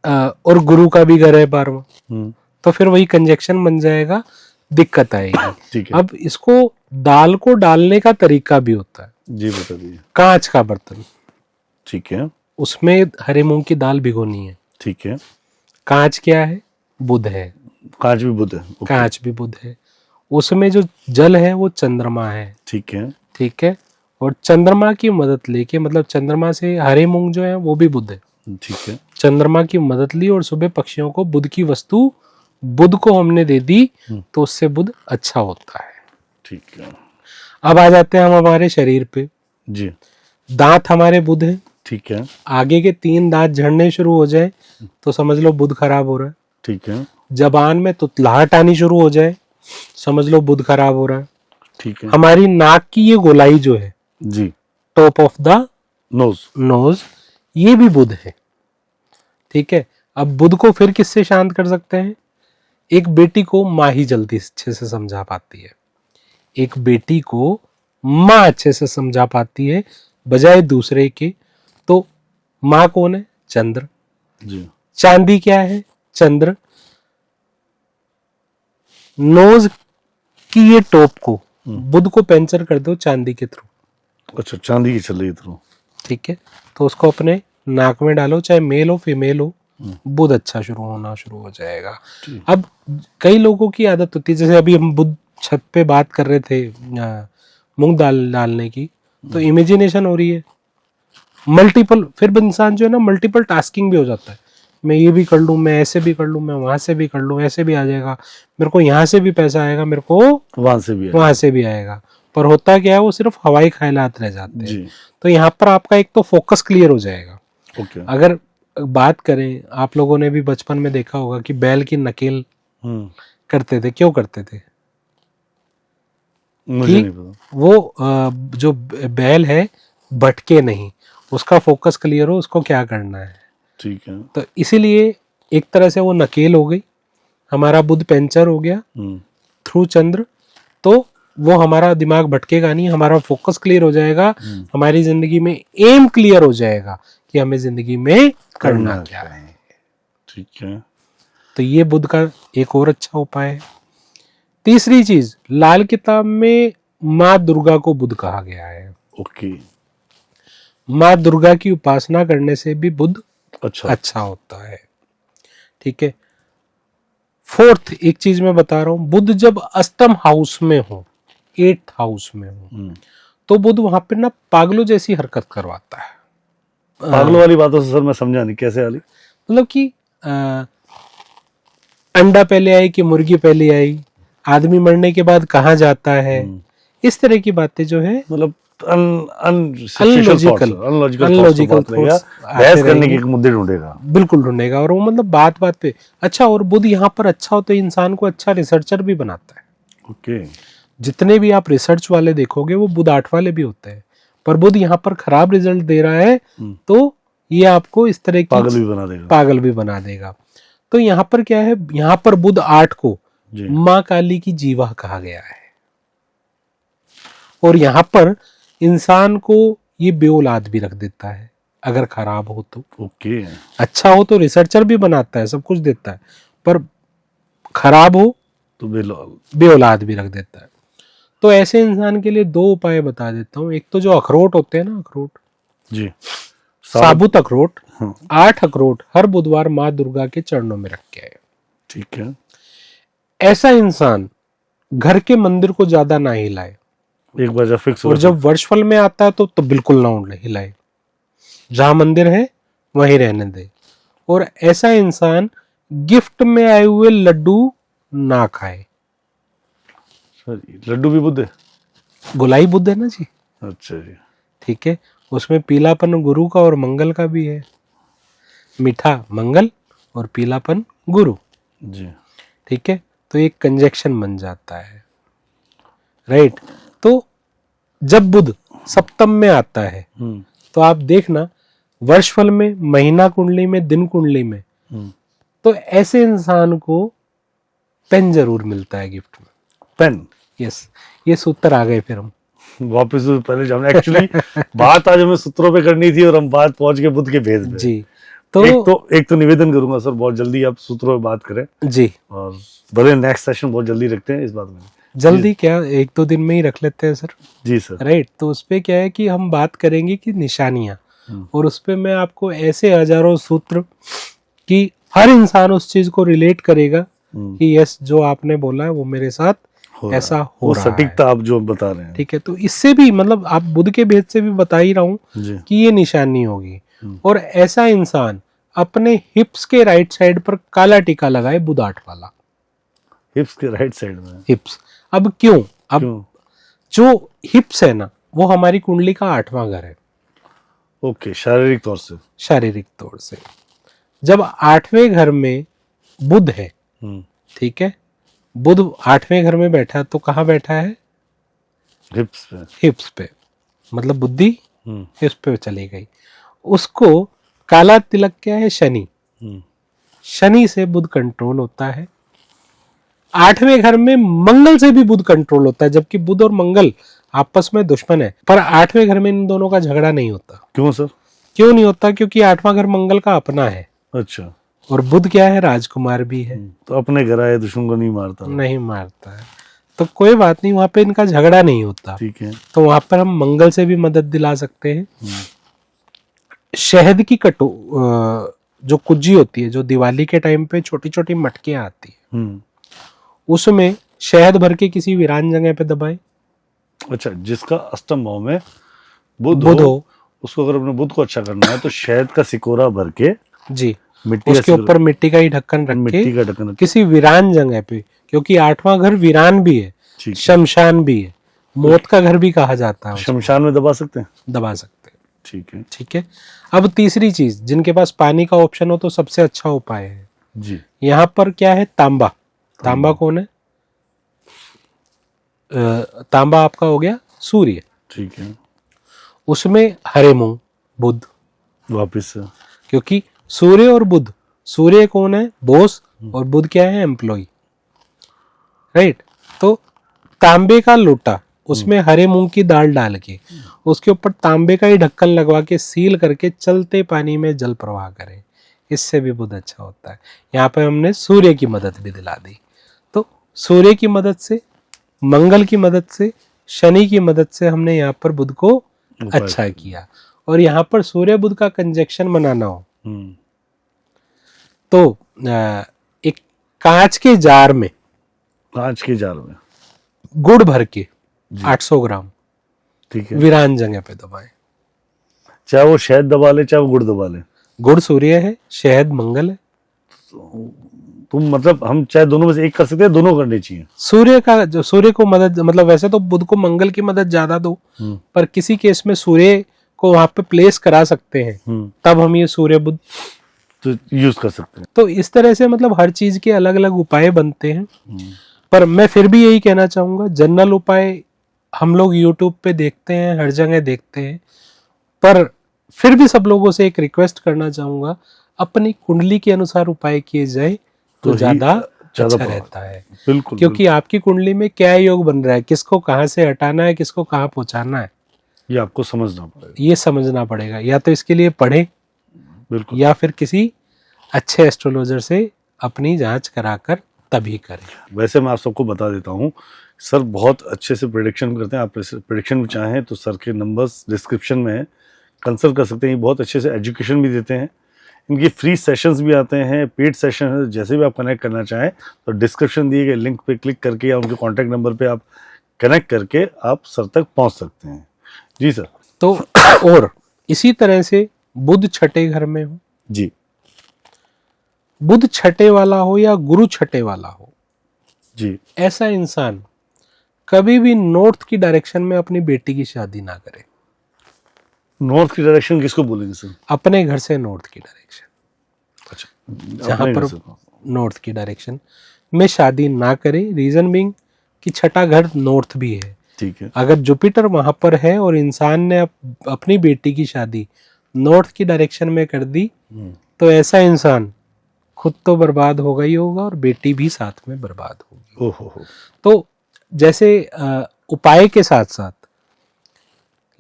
और गुरु का भी घर है 12वां, तो फिर वही कंजक्शन बन जाएगा, दिक्कत आएगी। ठीक है। अब इसको दाल को डालने का तरीका भी होता है। जी बता दीजिए। कांच का बर्तन, ठीक है। उसमें हरे मूंग की दाल भिगोनी है। ठीक है। कांच क्या है, बुध है। कांच भी बुध है। कांच भी बुध है। उसमें जो जल है वो चंद्रमा है। ठीक है। ठीक है। और चंद्रमा की मदद लेके, मतलब चंद्रमा से हरे मूंग जो है वो भी बुध है। ठीक है। चंद्रमा की मदद ली और सुबह पक्षियों को बुध की वस्तु बुध को हमने दे दी, तो उससे बुध अच्छा होता है। ठीक है। अब आ जाते हैं हम हमारे शरीर पे। जी। दांत हमारे बुध है। ठीक है। आगे के 3 दांत झड़ने शुरू हो जाए तो समझ लो बुध खराब हो रहा है। ठीक है। जबान में तुतलाहट आनी शुरू हो जाए, समझ लो बुध खराब हो रहा है। ठीक है। हमारी नाक की ये गोलाई जो है, जी, टॉप ऑफ द नोज, ये भी बुध है। ठीक है। अब बुध को फिर किससे शांत कर सकते हैं? एक बेटी को माँ ही जल्दी अच्छे से समझा पाती है। एक बेटी को माँ अच्छे से समझा पाती है बजाय दूसरे के। तो माँ कौन है? चंद्र। जी। चांदी क्या है? चंद्र। नोज की ये टॉप को बुध को पेंचर कर दो चांदी के थ्रू। अच्छा, चांदी की चल रही थ्रू। ठीक है। तो उसको अपने नाक में डालो, चाहे मेल हो फीमेल हो, बुध अच्छा होना शुरू हो जाएगा। अब कई लोगों की आदत होती है, जैसे अभी हम बुध छत पे बात कर रहे थे मूंग दाल डालने की, तो इमेजिनेशन हो रही है मल्टीपल। फिर इंसान जो है ना मल्टीपल टास्किंग भी हो जाता है। मैं ये भी कर लूँ, मैं ऐसे भी कर लूँ, मैं वहां से भी कर लूँ, ऐसे भी आ जाएगा, मेरे को यहाँ से भी पैसा आएगा, मेरे को वहां से भी आएगा। पर होता क्या है, वो सिर्फ हवाई ख्यालात रह जाते हैं। तो यहाँ पर आपका एक तो फोकस क्लियर हो जाएगा। अगर बात करें, आप लोगों ने भी बचपन में देखा होगा कि बैल की नकेल करते थे। क्यों करते थे? मुझे कि नहीं पता। वो जो बैल है भटके नहीं, उसका फोकस क्लियर हो, उसको क्या करना है। ठीक है। तो इसीलिए एक तरह से वो नकेल हो गई, हमारा बुध पेंचर हो गया थ्रू चंद्र, तो वो हमारा दिमाग भटकेगा नहीं, हमारा फोकस क्लियर हो जाएगा, हमारी जिंदगी में एम क्लियर हो जाएगा कि हमें जिंदगी में करना क्या है। ठीक है। तो ये बुध का एक और अच्छा उपाय है। तीसरी चीज, लाल किताब में माँ दुर्गा को बुध कहा गया है। ओके। माँ दुर्गा की उपासना करने से भी बुध अच्छा। अच्छा होता है। ठीक है। फोर्थ एक चीज मैं बता रहा हूं, बुध जब अष्टम हाउस में हो, 8th हाउस में हो, तो बुध वहां पे ना पागलों जैसी हरकत करवाता है। पागलों वाली बातों से सर मैं समझा नहीं, कैसे वाली? मतलब कि अंडा पहले आई कि मुर्गी पहले आई, आदमी मरने के बाद कहाँ जाता है, इस तरह की बातें जो है मतलब अनलॉजिकल बहस करने के मुद्दे ढूंढेगा, बिल्कुल ढूंढेगा। और वो मतलब बात बात पे अच्छा, और बुध यहाँ पर अच्छा हो तो इंसान को अच्छा रिसर्चर भी बनाता है। ओके। जितने भी आप रिसर्च वाले देखोगे वो बुध 8 वाले भी होते हैं, पर बुध यहाँ पर खराब रिजल्ट दे रहा है तो ये आपको इस तरह की पागल भी बना देगा। तो यहाँ पर क्या है, यहाँ पर बुध 8 को माँ काली की जीवा कहा गया है, और यहाँ पर इंसान को ये बेऔलाद भी रख देता है अगर खराब हो तो। ओके। अच्छा हो तो रिसर्चर भी बनाता है, सब कुछ देता है, पर खराब हो तो बेऔलाद भी रख देता है। तो ऐसे इंसान के लिए 2 उपाय बता देता हूँ। एक तो जो अखरोट होते हैं ना, अखरोट जी, साबुत अखरोट, 8 अखरोट हर बुधवार माँ दुर्गा के चरणों में रख के आए। ठीक है। ऐसा इंसान घर के मंदिर को ज्यादा ना हिलाए, एक बार जब फिक्स हो, और जब वर्षफल में आता है तो बिल्कुल ना हिलाए, जहां मंदिर है वहीं रहने दे। और ऐसा इंसान गिफ्ट में आए हुए लड्डू ना खाए। सर लड्डू भी बुध है? गोलाई बुध है ना जी। अच्छा जी। ठीक है, उसमें पीलापन गुरु का और मंगल का भी है, मीठा मंगल और पीलापन गुरु जी। ठीक है, तो एक कंजक्शन बन जाता है, राइट। तो जब बुध सप्तम में आता है तो आप देखना वर्षफल में, महीना कुंडली में, दिन कुंडली में, तो ऐसे इंसान को पेन जरूर मिलता है गिफ्ट में। पेन, यस, ये सूत्र आ गए फिर हम वापस पहले हमने एक्चुअली बात आज हमें सूत्रों पे करनी थी और हम बात पहुंच गए बुध के भेद पे। जी। तो एक तो निवेदन करूंगा सर, बहुत जल्दी आप सूत्रों पे बात करें जी, और भले नेक्स्ट सेशन बहुत जल्दी रखते हैं इस बात में। जल्दी क्या, 1-2 दिन में ही रख लेते हैं सर। जी सर। राइट। तो उस पे क्या है कि हम बात करेंगे कि निशानियां, और उस पे मैं आपको ऐसे हजारों सूत्र कि हर इंसान उस चीज को रिलेट करेगा कि यस, जो आपने बोला है वो मेरे साथ ऐसा हो रहा है। सटीकता आप जो बता रहे हैं, ठीक है। तो इससे भी मतलब आप बुध के भेद से भी बता ही रहा हूं कि ये निशानी होगी। और ऐसा इंसान अपने हिप्स के राइट साइड पर काला टीका लगाए, बुध 8 वाला। हिप्स के राइट साइड में हिप्स, अब क्यों? अब जो हिप्स है ना, वो हमारी कुंडली का 8वां घर है। ओके, शारीरिक तौर से जब 8वें घर में बुध है, ठीक है, बुध 8वें घर में बैठा तो कहाँ बैठा है? हिप्स पे, मतलब बुद्धि हिप्स पे चली गई। उसको काला तिलक क्या है? शनि। शनि से बुध कंट्रोल होता है। 8वें घर में मंगल से भी बुध कंट्रोल होता है, जबकि बुध और मंगल आपस में दुश्मन है, पर 8वें घर में इन दोनों का झगड़ा नहीं होता। क्यों सर? क्यों नहीं होता? क्योंकि 8वां घर मंगल का अपना है। अच्छा। और बुध क्या है? राजकुमार भी है, तो अपने घर आए दुश्मन को नहीं मारता है। तो कोई बात नहीं, वहां पे इनका झगड़ा नहीं होता। ठीक है। तो वहां पर हम मंगल से भी मदद दिला सकते हैं। शहद की जो कुज्जी होती है, जो दिवाली के टाइम पे छोटी छोटी मटकियां आती है, उसमें शहद भर के किसी वीरान जगह पे दबाएं। अच्छा, जिसका अष्टम भाव में बुध हो, उसको अगर अपने बुध को अच्छा करना है तो शहद का सिकोरा भर के जी, उसके ऊपर मिट्टी का ही ढक्कन रख के किसी वीरान जगह पे, क्योंकि 8वां घर वीरान भी है, शमशान भी है, मौत का घर भी कहा जाता है, शमशान में दबा सकते हैं। ठीक है। अब तीसरी चीज, जिनके पास पानी का ऑप्शन हो तो सबसे अच्छा उपाय है जी, यहाँ पर क्या है? तांबा कौन है? तांबा आपका हो गया सूर्य, ठीक है, उसमें हरे मूंग बुध, वापिस से क्योंकि सूर्य और बुध, सूर्य कौन है बॉस और बुध क्या है एम्प्लॉय, राइट। तो तांबे का लोटा, उसमें हरे मूंग की दाल डाल के उसके ऊपर तांबे का ही ढक्कन लगवा के सील करके चलते पानी में जल प्रवाह करें, इससे भी बुध अच्छा होता है। यहाँ पे हमने सूर्य की मदद भी दिला दी। तो सूर्य की मदद से, मंगल की मदद से, शनि की मदद से हमने यहाँ पर बुध को अच्छा किया। और यहाँ पर सूर्य बुध का कंजक्शन बनाना हो तो एक कांच के जार में, कांच के जार में गुड़ भर के 800 ग्राम, ठीक है, वीरान जगह पे दबाएं। चाहे वो शहद दबा ले चाहे वो गुड़ दबा ले, गुड़ सूर्य है, शहद मंगल है। तुम मतलब हम चाहे दोनों में से एक कर सकते हैं, दोनों करने चाहिए। सूर्य का जो, सूर्य को मदद, मतलब वैसे तो बुध को मंगल की मदद ज्यादा दो, पर किसी केस में सूर्य को वहां पे प्लेस करा सकते हैं, तब हम ये सूर्य बुध तो यूज कर सकते हैं। तो इस तरह से मतलब हर चीज के अलग अलग उपाय बनते हैं। पर मैं फिर भी यही कहना चाहूंगा, जनरल उपाय हम लोग यूट्यूब पे देखते हैं, हर जगह देखते हैं, पर फिर भी सब लोगों से एक रिक्वेस्ट करना चाहूंगा, अपनी कुंडली के अनुसार उपाय किए जाए तो ज्यादा अच्छा रहता है। बिल्कुल, क्योंकि आपकी कुंडली में क्या योग बन रहा है, किसको कहाँ से हटाना है, किसको कहाँ पहुंचाना है, ये आपको समझना पड़ेगा, ये समझना पड़ेगा। या तो इसके लिए पढ़े, बिल्कुल, या फिर किसी अच्छे एस्ट्रोलॉजर से अपनी जांच कराकर तभी करें। वैसे मैं आप सबको बता देता हूँ, सर बहुत अच्छे से प्रेडिक्शन करते हैं। आप प्रेडिक्शन चाहें तो सर के नंबर्स डिस्क्रिप्शन में है, कंसल्ट कर सकते हैं। ये बहुत अच्छे से एजुकेशन भी देते हैं, इनकी फ्री सेशंस भी आते हैं, पेड सेशन है। जैसे भी आप कनेक्ट करना चाहें तो डिस्क्रिप्शन दिए गए लिंक पे क्लिक करके या उनके कॉन्टैक्ट नंबर पे आप कनेक्ट करके आप सर तक पहुँच सकते हैं। जी सर। तो और इसी तरह से बुध छठे घर में हो, जी, बुध छठे वाला हो या गुरु छठे वाला हो, जी, ऐसा इंसान कभी भी नॉर्थ की डायरेक्शन में अपनी बेटी की शादी ना करे। नॉर्थ की डायरेक्शन किसको बोलेंगे सर? अपने घर से नॉर्थ की डायरेक्शन, अच्छा, जहां अपने पर घर से। नॉर्थ की डायरेक्शन में शादी ना करे। रीजन बीइंग कि छठा घर नॉर्थ भी है। ठीक है, अगर जुपिटर वहां पर है और इंसान ने अपनी बेटी की शादी नॉर्थ की डायरेक्शन में कर दी, तो ऐसा इंसान खुद तो बर्बाद होगा ही होगा और बेटी भी साथ में बर्बाद होगी। ओहो। तो जैसे उपाय के साथ साथ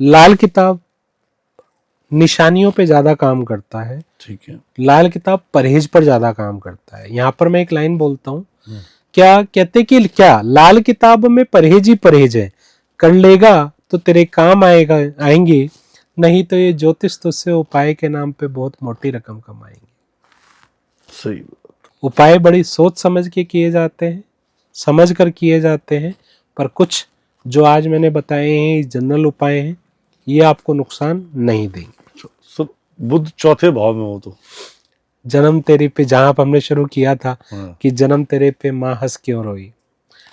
लाल किताब निशानियों पे ज्यादा काम करता है, ठीक है, लाल किताब परहेज पर ज्यादा काम करता है। यहाँ पर मैं एक लाइन बोलता हूँ, क्या कहते कि क्या लाल किताब में परहेज ही परहेज है, कर लेगा तो तेरे काम आएंगे, नहीं तो ये ज्योतिष तुझसे उपाय के नाम पे बहुत मोटी रकम कमाएंगे। सही। उपाय बड़ी सोच समझ के किए जाते हैं, समझ कर किए जाते हैं, पर कुछ जो आज मैंने बताए हैं जनरल उपाय हैं, ये आपको नुकसान नहीं देंगे। सर बुध चौथे भाव में हो तो जन्म तेरे पे, जहां पर हमने शुरू किया था हाँ। कि जन्म तेरे पे माँ हंस क्यों रोई।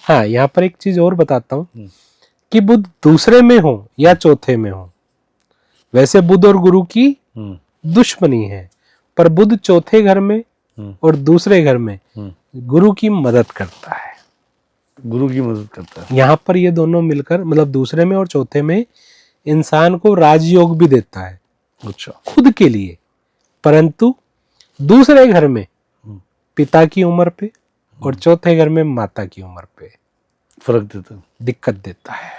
हाँ, यहाँ पर एक चीज और बताता हूँ कि बुध दूसरे में हो या चौथे में हो, वैसे बुध और गुरु की दुश्मनी है, पर बुध चौथे घर में और दूसरे घर में गुरु की मदद करता है। गुरु की मदद करता है। यहाँ पर ये दोनों मिलकर, मतलब दूसरे में और चौथे में, इंसान को राजयोग भी देता है। अच्छा, खुद के लिए, परंतु दूसरे घर में पिता की उम्र पे और चौथे घर में माता की उम्र पे फर्क देता है, दिक्कत देता है।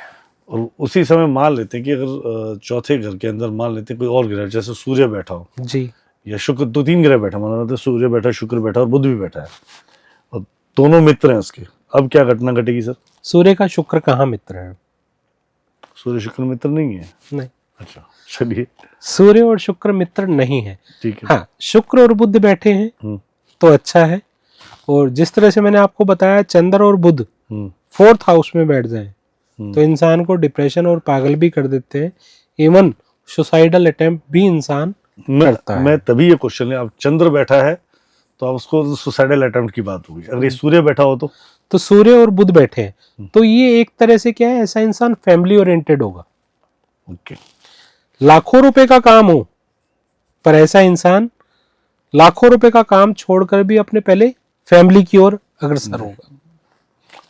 और उसी समय मान लेते हैं कि अगर चौथे घर के अंदर मान लेते हैं कोई और ग्रह, जैसे सूर्य बैठा हो जी, या शुक्र, 2-3 ग्रह बैठा, माना तो सूर्य बैठा, शुक्र बैठा और बुध भी बैठा है, और दोनों मित्र हैं उसके, अब क्या घटना घटेगी सर? सूर्य का शुक्र कहाँ मित्र है? सूर्य शुक्र मित्र नहीं है? नहीं। अच्छा, चलिए, सूर्य और शुक्र मित्र नहीं है। ठीक है। हाँ, शुक्र और बुध बैठे हैं तो अच्छा है। और जिस तरह से मैंने आपको बताया, चंद्र और बुध 4th हाउस में बैठ जाए तो इंसान को डिप्रेशन और पागल भी कर देते हैं। इवन सुसाइडल अटेम्प्ट भी इंसान करता है। मैं तभी ये क्वेश्चन है, अब चंद्र बैठा है तो अब उसको सुसाइडल अटेम्प्ट की बात होगी, अगर ये सूर्य बैठा हो तो सूर्य और बुध बैठे हैं तो ये एक तरह से क्या है, ऐसा इंसान फैमिली ओरिएंटेड होगा। ओके, लाखों रुपए का काम हो, पर ऐसा इंसान लाखों रुपए का काम छोड़कर भी अपने पहले फैमिली की ओर अग्रसर होगा।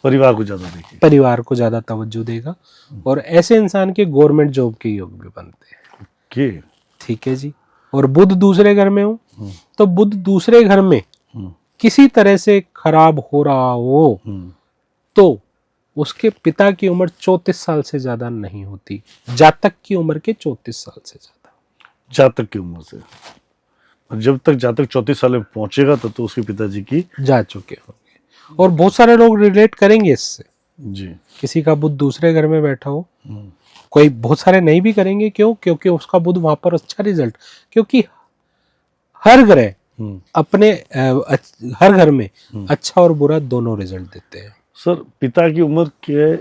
परिवार को ज्यादा देखिए। परिवार को ज्यादा तवज्जो देगा, और ऐसे इंसान के गवर्नमेंट जॉब के योग भी बनते हैं। ओके। ठीक है जी। और बुध दूसरे घर में हो, तो बुध दूसरे घर में हम्म, किसी तरह से खराब हो रहा हो तो उसके पिता की उम्र 34 साल से ज्यादा नहीं होती, जातक की उम्र के 34 साल से ज्यादा। जातक की उम्र से, और जब तक जातक 34 साल में पहुंचेगा तब तो उसके पिताजी की जा चुके होंगे। और बहुत सारे लोग रिलेट करेंगे इससे। जी। किसी का बुध दूसरे घर में बैठा हो, कोई बहुत सारे नहीं भी करेंगे। क्यों? क्योंकि उसका बुध वहां पर अच्छा रिजल्ट, क्योंकि हर ग्रह अपने हर घर में अच्छा और बुरा दोनों रिजल्ट देते हैं। सर, पिता की उम्र के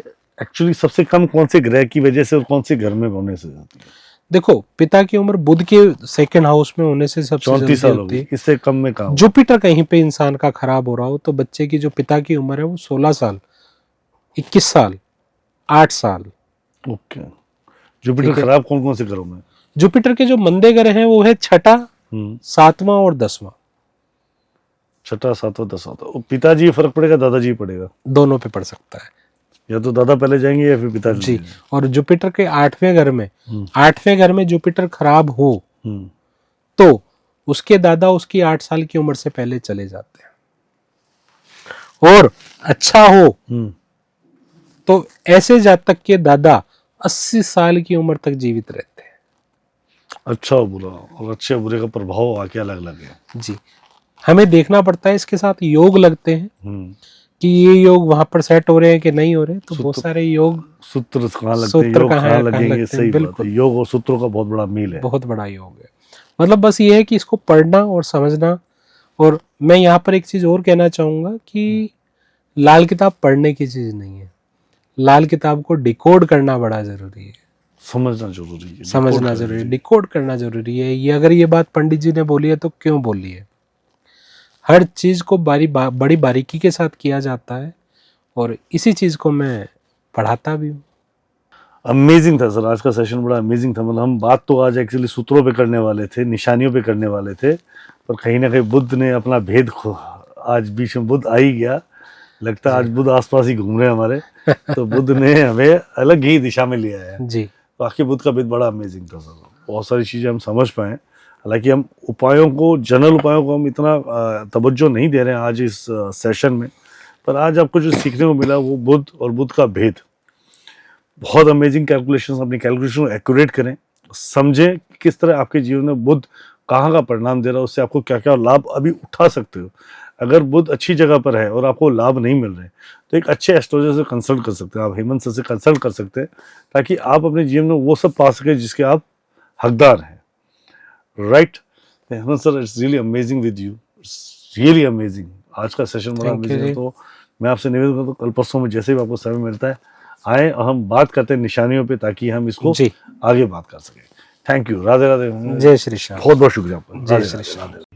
एक्चुअली सबसे कम कौन से ग्रह की वजह से और कौन से घर में होने से जाती है? देखो, पिता की उम्र बुध के सेकंड हाउस में होने से सबसे 34 जल्दी साल होती होगी, है। इससे कम में कहाँ? जुपिटर कहीं पे इंसान का खराब हो रहा हो तो बच्चे की जो पिता की उम्र है वो 16 साल, 21 साल, 8 साल। ओके। जुपिटर खराब कौन कौन से घरों में? जुपिटर के जो मंदे ग्रह हैं वो है छठा, 7वां और 10वां। छठा, सातवां, 10वां। पिताजी फर्क पड़ेगा, दादाजी पड़ेगा? दोनों पे पड़ सकता है या तो दादा पहले जाएंगे या फिर पिताजी जी। जाएंगे। और जुपिटर के 8वें घर में जुपिटर खराब हो तो उसके दादा उसकी 8 साल की उम्र से पहले चले जाते हैं। और अच्छा हो तो ऐसे जातक के दादा 80 साल की उम्र तक जीवित रहते हैं। अच्छा और बुरा, और अच्छे और बुरे का प्रभाव आके अलग अलग है जी। हमें देखना पड़ता है, इसके साथ योग लगते हैं कि ये योग वहां पर सेट हो रहे हैं कि नहीं हो रहे। तो बहुत सारे योग, सूत्र कहाँ लगते हैं, सूत्र योग कहाँ लगेंगे, लगते हैं, सही बात बिल्कुल। है। योग और सूत्रों का बहुत बड़ा मील है। बहुत बड़ा योग है। मतलब बस ये है कि इसको पढ़ना और समझना। और मैं यहाँ पर एक चीज और कहना चाहूंगा कि लाल किताब पढ़ने की चीज नहीं है, लाल किताब को डिकोड करना बड़ा जरूरी है। समझना जरूरी है, समझना जरूरी है, डिकोड करना जरूरी है। ये अगर ये बात पंडित जी ने बोली है तो क्यों बोली है। हर चीज को बड़ी बारीकी के साथ किया जाता है, और इसी चीज को मैं पढ़ाता भी हूँ। अमेजिंग था सर, आज का सेशन बड़ा अमेजिंग था। मतलब हम बात तो आज एक्चुअली सूत्रों पे करने वाले थे, निशानियों पे करने वाले थे, पर कहीं ना कहीं बुद्ध ने अपना भेद खो, आज बीच में बुद्ध आ ही गया। लगता है आज बुद्ध आसपास ही घूम रहे हैं हमारे। तो बुद्ध ने हमें अलग ही दिशा में लिया है जी। बाकी बुद्ध का भेद बड़ा अमेजिंग था सर। बहुत सारी चीजें हम समझ पाए। हालांकि हम उपायों को, जनरल उपायों को हम इतना तवज्जो नहीं दे रहे हैं आज इस सेशन में, पर आज आपको जो सीखने को मिला वो बुद्ध और बुद्ध का भेद। बहुत अमेजिंग कैलकुलेशंस, अपनी कैलकुलेशन को एक्यूरेट करें, समझें किस तरह आपके जीवन में बुद्ध कहाँ का परिणाम दे रहा है, उससे आपको क्या क्या लाभ अभी उठा सकते हो। अगर बुद्ध अच्छी जगह पर है और आपको लाभ नहीं मिल रहे तो एक अच्छे एस्ट्रोलॉजर से कंसल्ट कर सकते हैं, आप हेमंत सर से कंसल्ट कर सकते हैं, ताकि आप अपने जीवन में वो सब पा सके जिसके आप हकदार हैं। Right Hemant sir, it's really amazing with you, it's really amazing. आज का सेशन बड़ा अमेजिंग है। तो मैं आपसे निवेदन करता हूँ कल परसों में जैसे भी आपको समय मिलता है आए और हम बात करते हैं निशानियों पे, ताकि हम इसको आगे बात कर सकें। Thank you. राधे राधे। जय श्री श्याम। बहुत बहुत शुक्रिया आपका। जय श्री श्याम।